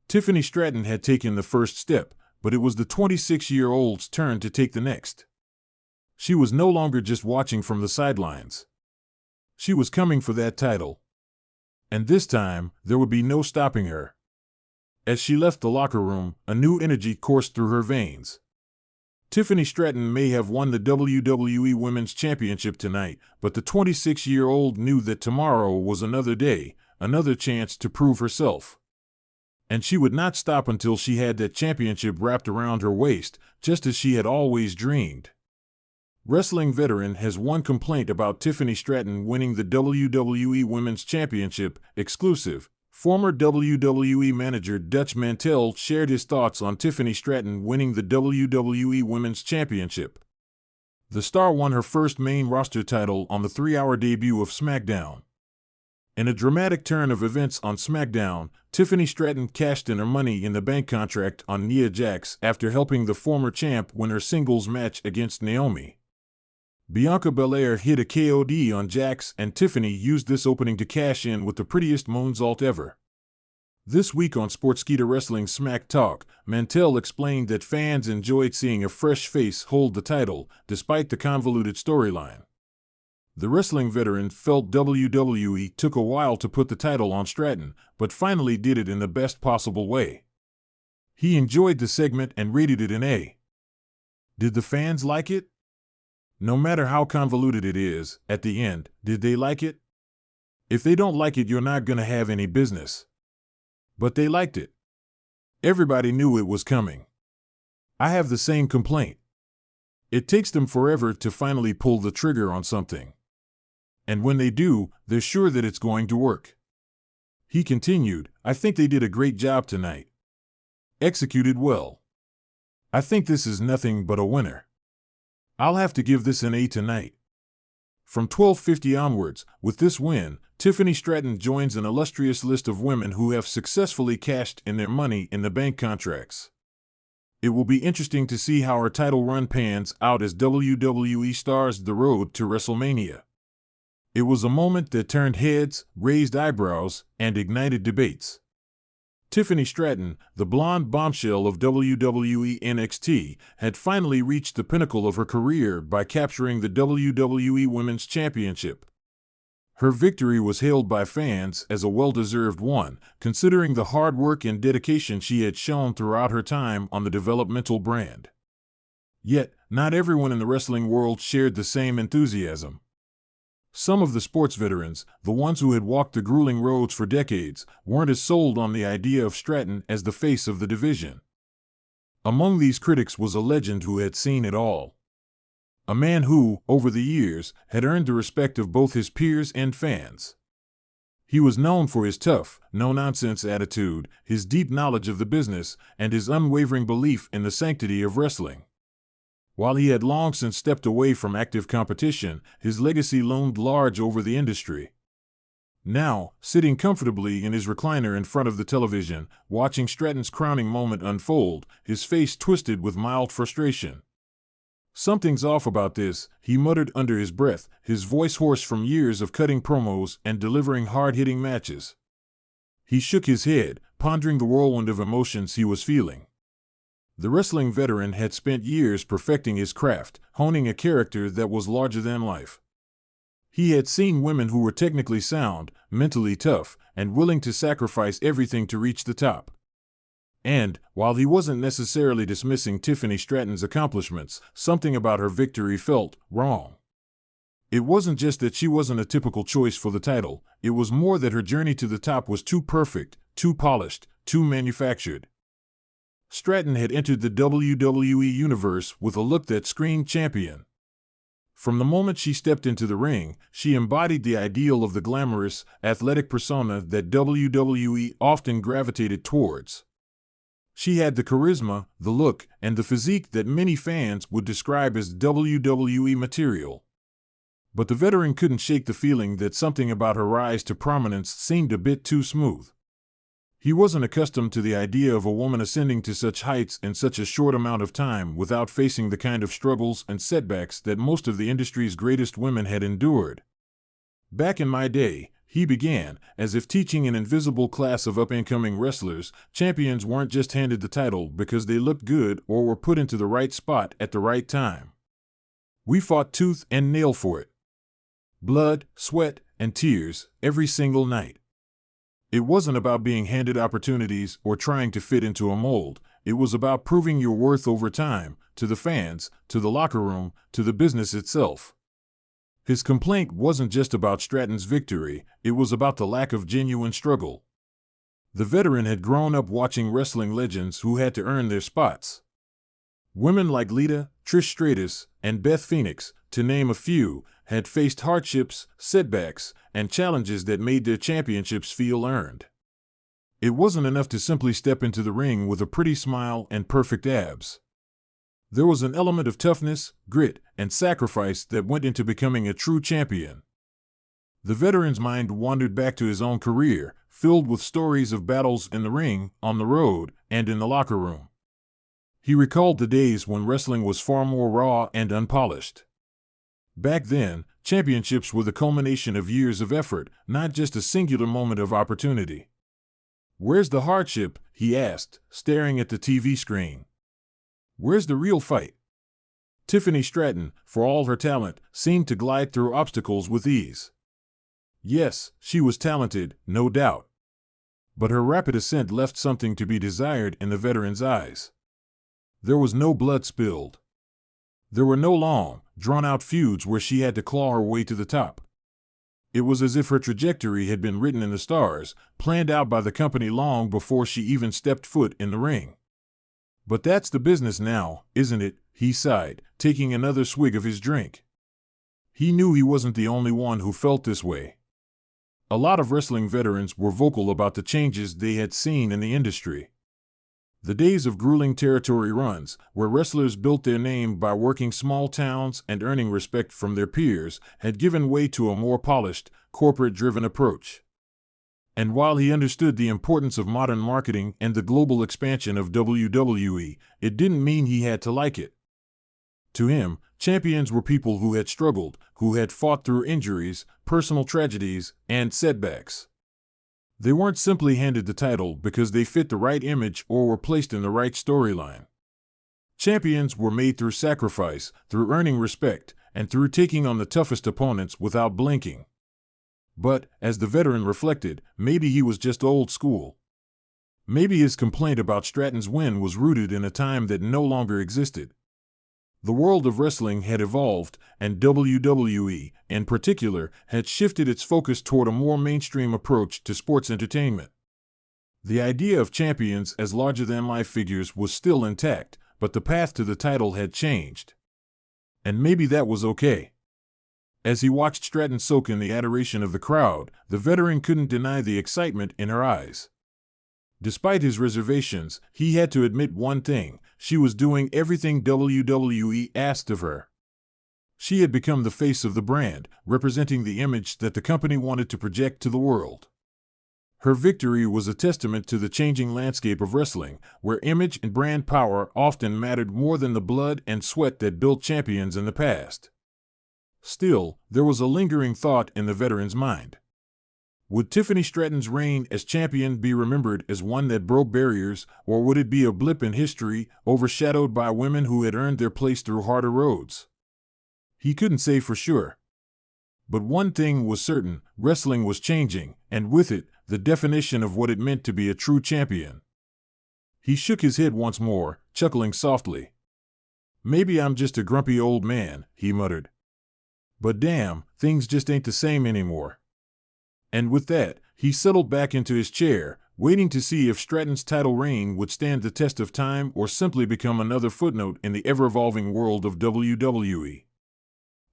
Tiffany Stratton had taken the first step, but it was the 26-year-old's turn to take the next. She was no longer just watching from the sidelines. She was coming for that title. And this time, there would be no stopping her. As she left the locker room, a new energy coursed through her veins. Tiffany Stratton may have won the WWE Women's Championship tonight, but the 26-year-old knew that tomorrow was another day, another chance to prove herself. And she would not stop until she had that championship wrapped around her waist, just as she had always dreamed. Wrestling Veteran has one complaint about Tiffany Stratton winning the WWE Women's Championship. Exclusive. Former WWE manager Dutch Mantell shared his thoughts on Tiffany Stratton winning the WWE Women's Championship. The star won her first main roster title on the 3-hour debut of SmackDown. In a dramatic turn of events on SmackDown, Tiffany Stratton cashed in her Money in the Bank contract on Nia Jax after helping the former champ win her singles match against Naomi. Bianca Belair hit a KOD on Jax, and Tiffany used this opening to cash in with the prettiest moonsault ever. This week on Sportskeeda Wrestling Smack Talk, Mantell explained that fans enjoyed seeing a fresh face hold the title, despite the convoluted storyline. The wrestling veteran felt WWE took a while to put the title on Stratton, but finally did it in the best possible way. He enjoyed the segment and rated it an A. Did the fans like it? No matter how convoluted it is, at the end, did they like it? If they don't like it, you're not going to have any business. But they liked it. Everybody knew it was coming. I have the same complaint. It takes them forever to finally pull the trigger on something. And when they do, they're sure that it's going to work. He continued, I think they did a great job tonight. Executed well. I think this is nothing but a winner. I'll have to give this an A tonight. From 1250 onwards, with this win, Tiffany Stratton joins an illustrious list of women who have successfully cashed in their Money in the Bank contracts. It will be interesting to see how her title run pans out as WWE stars the road to WrestleMania. It was a moment that turned heads, raised eyebrows, and ignited debates. Tiffany Stratton, the blonde bombshell of WWE NXT, had finally reached the pinnacle of her career by capturing the WWE Women's Championship. Her victory was hailed by fans as a well-deserved one, considering the hard work and dedication she had shown throughout her time on the developmental brand. Yet, not everyone in the wrestling world shared the same enthusiasm. Some of the sports veterans, the ones who had walked the grueling roads for decades, weren't as sold on the idea of Stratton as the face of the division. Among these critics was a legend who had seen it all. A man who, over the years, had earned the respect of both his peers and fans. He was known for his tough, no-nonsense attitude, his deep knowledge of the business, and his unwavering belief in the sanctity of wrestling. While he had long since stepped away from active competition, his legacy loomed large over the industry. Now, sitting comfortably in his recliner in front of the television, watching Stratton's crowning moment unfold, his face twisted with mild frustration. Something's off about this, he muttered under his breath, his voice hoarse from years of cutting promos and delivering hard-hitting matches. He shook his head, pondering the whirlwind of emotions he was feeling. The wrestling veteran had spent years perfecting his craft, honing a character that was larger than life. He had seen women who were technically sound, mentally tough, and willing to sacrifice everything to reach the top. And, while he wasn't necessarily dismissing Tiffany Stratton's accomplishments, something about her victory felt wrong. It wasn't just that she wasn't a typical choice for the title, it was more that her journey to the top was too perfect, too polished, too manufactured. Stratton had entered the WWE universe with a look that screamed champion. From the moment she stepped into the ring, she embodied the ideal of the glamorous, athletic persona that WWE often gravitated towards. She had the charisma, the look, and the physique that many fans would describe as WWE material. But the veteran couldn't shake the feeling that something about her rise to prominence seemed a bit too smooth. He wasn't accustomed to the idea of a woman ascending to such heights in such a short amount of time without facing the kind of struggles and setbacks that most of the industry's greatest women had endured. Back in my day, he began, as if teaching an invisible class of up-and-coming wrestlers, champions weren't just handed the title because they looked good or were put into the right spot at the right time. We fought tooth and nail for it. Blood, sweat, and tears every single night. It wasn't about being handed opportunities or trying to fit into a mold. It was about proving your worth over time, to the fans, to the locker room, to the business itself. His complaint wasn't just about Stratton's victory, it was about the lack of genuine struggle. The veteran had grown up watching wrestling legends who had to earn their spots. Women like Lita, Trish Stratus, and Beth Phoenix, to name a few, had faced hardships, setbacks, and challenges that made their championships feel earned. It wasn't enough to simply step into the ring with a pretty smile and perfect abs. There was an element of toughness, grit, and sacrifice that went into becoming a true champion. The veteran's mind wandered back to his own career, filled with stories of battles in the ring, on the road, and in the locker room. He recalled the days when wrestling was far more raw and unpolished. Back then, championships were the culmination of years of effort, not just a singular moment of opportunity. "Where's the hardship?" he asked, staring at the TV screen. "Where's the real fight?" Tiffany Stratton, for all her talent, seemed to glide through obstacles with ease. Yes, she was talented, no doubt. But her rapid ascent left something to be desired in the veteran's eyes. There was no blood spilled. There were no long, drawn-out feuds where she had to claw her way to the top. It was as if her trajectory had been written in the stars, planned out by the company long before she even stepped foot in the ring. "But that's the business now, isn't it?" he sighed, taking another swig of his drink. He knew he wasn't the only one who felt this way. A lot of wrestling veterans were vocal about the changes they had seen in the industry. The days of grueling territory runs, where wrestlers built their name by working small towns and earning respect from their peers, had given way to a more polished, corporate-driven approach. And while he understood the importance of modern marketing and the global expansion of WWE, it didn't mean he had to like it. To him, champions were people who had struggled, who had fought through injuries, personal tragedies, and setbacks. They weren't simply handed the title because they fit the right image or were placed in the right storyline. Champions were made through sacrifice, through earning respect, and through taking on the toughest opponents without blinking. But, as the veteran reflected, maybe he was just old school. Maybe his complaint about Stratton's win was rooted in a time that no longer existed. The world of wrestling had evolved, and WWE, in particular, had shifted its focus toward a more mainstream approach to sports entertainment. The idea of champions as larger-than-life figures was still intact, but the path to the title had changed. And maybe that was okay. As he watched Stratton soak in the adoration of the crowd, the veteran couldn't deny the excitement in her eyes. Despite his reservations, he had to admit one thing: she was doing everything WWE asked of her. She had become the face of the brand, representing the image that the company wanted to project to the world. Her victory was a testament to the changing landscape of wrestling, where image and brand power often mattered more than the blood and sweat that built champions in the past. Still, there was a lingering thought in the veteran's mind. Would Tiffany Stratton's reign as champion be remembered as one that broke barriers, or would it be a blip in history, overshadowed by women who had earned their place through harder roads? He couldn't say for sure. But one thing was certain: wrestling was changing, and with it, the definition of what it meant to be a true champion. He shook his head once more, chuckling softly. "Maybe I'm just a grumpy old man," he muttered. "But damn, things just ain't the same anymore." And with that, he settled back into his chair, waiting to see if Stratton's title reign would stand the test of time or simply become another footnote in the ever-evolving world of WWE.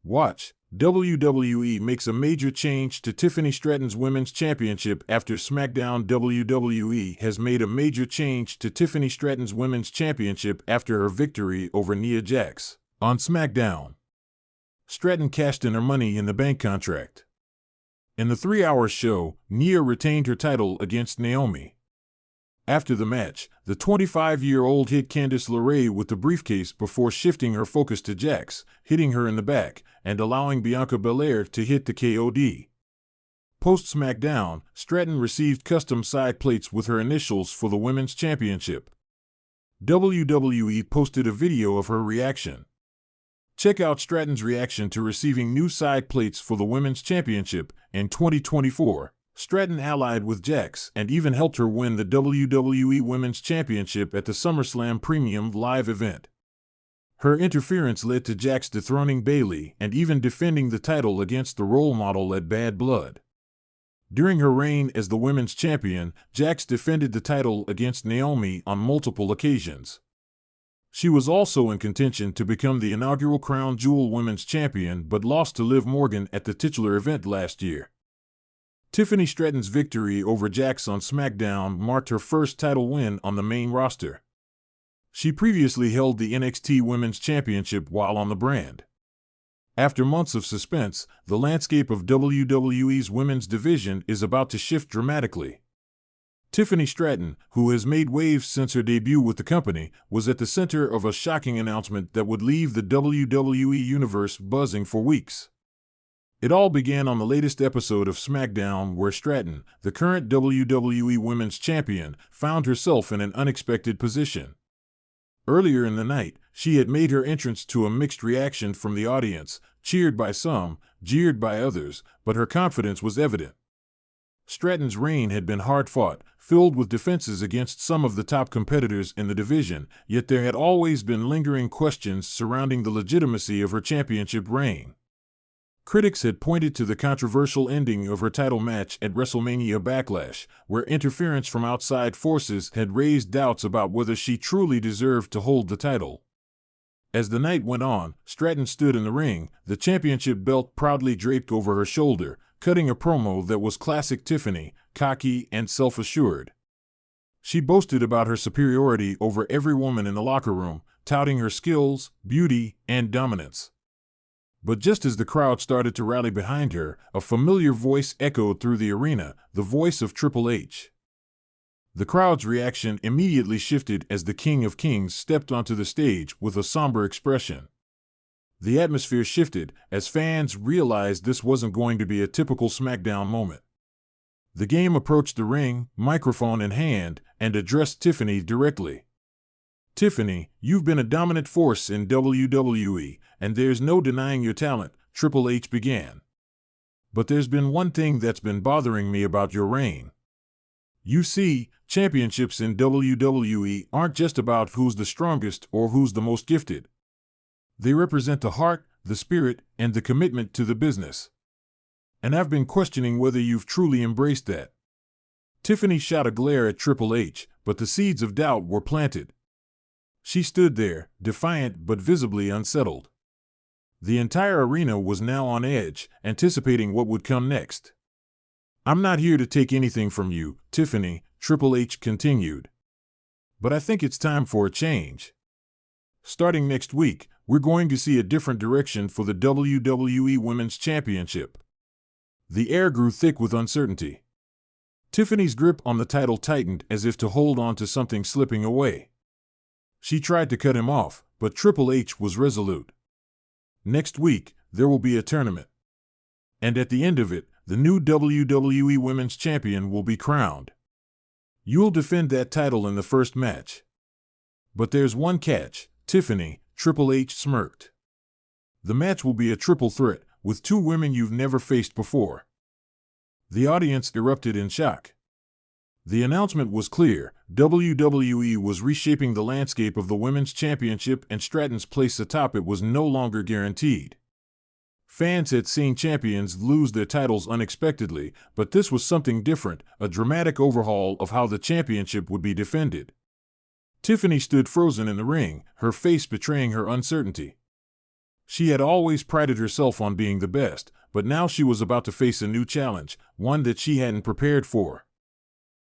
Watch, WWE makes a major change to Tiffany Stratton's Women's Championship after SmackDown. WWE has made a major change to Tiffany Stratton's Women's Championship after her victory over Nia Jax on SmackDown. Stratton cashed in her Money in the Bank contract. In the 3-hour show, Nia retained her title against Naomi. After the match, the 25-year-old hit Candice LeRae with the briefcase before shifting her focus to Jax, hitting her in the back, and allowing Bianca Belair to hit the KOD. Post-SmackDown, Stratton received custom side plates with her initials for the Women's Championship. WWE posted a video of her reaction. Check out Stratton's reaction to receiving new side plates for the Women's Championship in 2024. Stratton allied with Jax and even helped her win the WWE Women's Championship at the SummerSlam Premium Live event. Her interference led to Jax dethroning Bayley and even defending the title against the role model at Bad Blood. During her reign as the Women's Champion, Jax defended the title against Naomi on multiple occasions. She was also in contention to become the inaugural Crown Jewel Women's Champion but lost to Liv Morgan at the titular event last year. Tiffany Stratton's victory over Jax on SmackDown marked her first title win on the main roster. She previously held the NXT Women's Championship while on the brand. After months of suspense, the landscape of WWE's women's division is about to shift dramatically. Tiffany Stratton, who has made waves since her debut with the company, was at the center of a shocking announcement that would leave the WWE universe buzzing for weeks. It all began on the latest episode of SmackDown where Stratton, the current WWE Women's Champion, found herself in an unexpected position. Earlier in the night, she had made her entrance to a mixed reaction from the audience, cheered by some, jeered by others, but her confidence was evident. Stratton's reign had been hard-fought, filled with defenses against some of the top competitors in the division, yet there had always been lingering questions surrounding the legitimacy of her championship reign. Critics had pointed to the controversial ending of her title match at WrestleMania Backlash, where interference from outside forces had raised doubts about whether she truly deserved to hold the title. As the night went on, Stratton stood in the ring, the championship belt proudly draped over her shoulder, cutting a promo that was classic Tiffany, cocky and self-assured. She boasted about her superiority over every woman in the locker room, touting her skills, beauty, and dominance. But just as the crowd started to rally behind her, a familiar voice echoed through the arena, the voice of Triple H. The crowd's reaction immediately shifted as the King of Kings stepped onto the stage with a somber expression. The atmosphere shifted as fans realized this wasn't going to be a typical SmackDown moment. The game approached the ring, microphone in hand, and addressed Tiffany directly. "Tiffany, you've been a dominant force in WWE, and there's no denying your talent," Triple H began. "But there's been one thing that's been bothering me about your reign. You see, championships in WWE aren't just about who's the strongest or who's the most gifted. They represent the heart, the spirit, and the commitment to the business. And I've been questioning whether you've truly embraced that." Tiffany shot a glare at Triple H, but the seeds of doubt were planted. She stood there, defiant but visibly unsettled. The entire arena was now on edge, anticipating what would come next. "I'm not here to take anything from you, Tiffany," Triple H continued. "But I think it's time for a change. Starting next week, we're going to see a different direction for the WWE Women's Championship." The air grew thick with uncertainty. Tiffany's grip on the title tightened as if to hold on to something slipping away. She tried to cut him off, but Triple H was resolute. "Next week, there will be a tournament. And at the end of it, the new WWE Women's Champion will be crowned. You'll defend that title in the first match. But there's one catch, Tiffany," Triple H smirked. "The match will be a triple threat, with two women you've never faced before." The audience erupted in shock. The announcement was clear: WWE was reshaping the landscape of the Women's Championship, and Stratton's place atop it was no longer guaranteed. Fans had seen champions lose their titles unexpectedly, but this was something different, a dramatic overhaul of how the championship would be defended. Tiffany stood frozen in the ring, her face betraying her uncertainty. She had always prided herself on being the best, but now she was about to face a new challenge, one that she hadn't prepared for.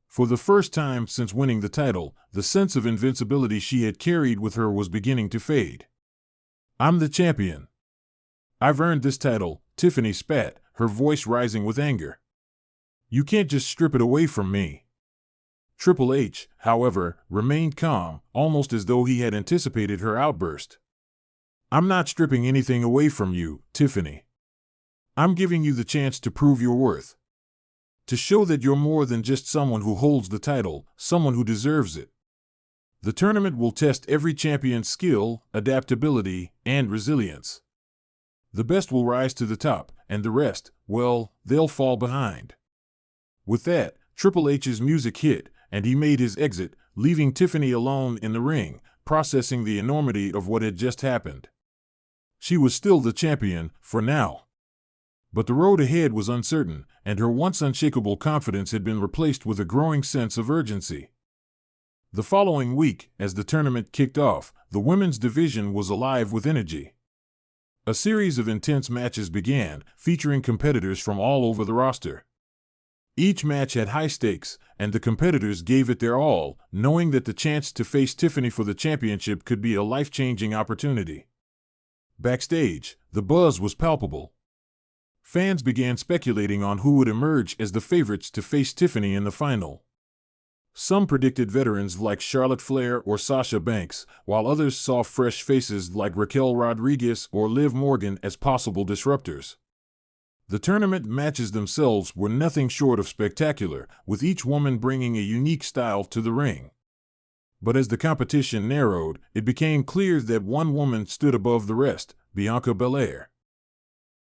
For the first time since winning the title, the sense of invincibility she had carried with her was beginning to fade. "I'm the champion. I've earned this title," Tiffany spat, her voice rising with anger. "You can't just strip it away from me." Triple H, however, remained calm, almost as though he had anticipated her outburst. "I'm not stripping anything away from you, Tiffany. I'm giving you the chance to prove your worth. To show that you're more than just someone who holds the title, someone who deserves it. The tournament will test every champion's skill, adaptability, and resilience. The best will rise to the top, and the rest, well, they'll fall behind." With that, Triple H's music hit, and he made his exit, leaving Tiffany alone in the ring, processing the enormity of what had just happened. She was still the champion, for now. But the road ahead was uncertain, and her once unshakable confidence had been replaced with a growing sense of urgency. The following week, as the tournament kicked off, the women's division was alive with energy. A series of intense matches began, featuring competitors from all over the roster. Each match had high stakes, and the competitors gave it their all, knowing that the chance to face Tiffany for the championship could be a life-changing opportunity. Backstage, the buzz was palpable. Fans began speculating on who would emerge as the favorites to face Tiffany in the final. Some predicted veterans like Charlotte Flair or Sasha Banks, while others saw fresh faces like Raquel Rodriguez or Liv Morgan as possible disruptors. The tournament matches themselves were nothing short of spectacular, with each woman bringing a unique style to the ring. But as the competition narrowed, it became clear that one woman stood above the rest, Bianca Belair.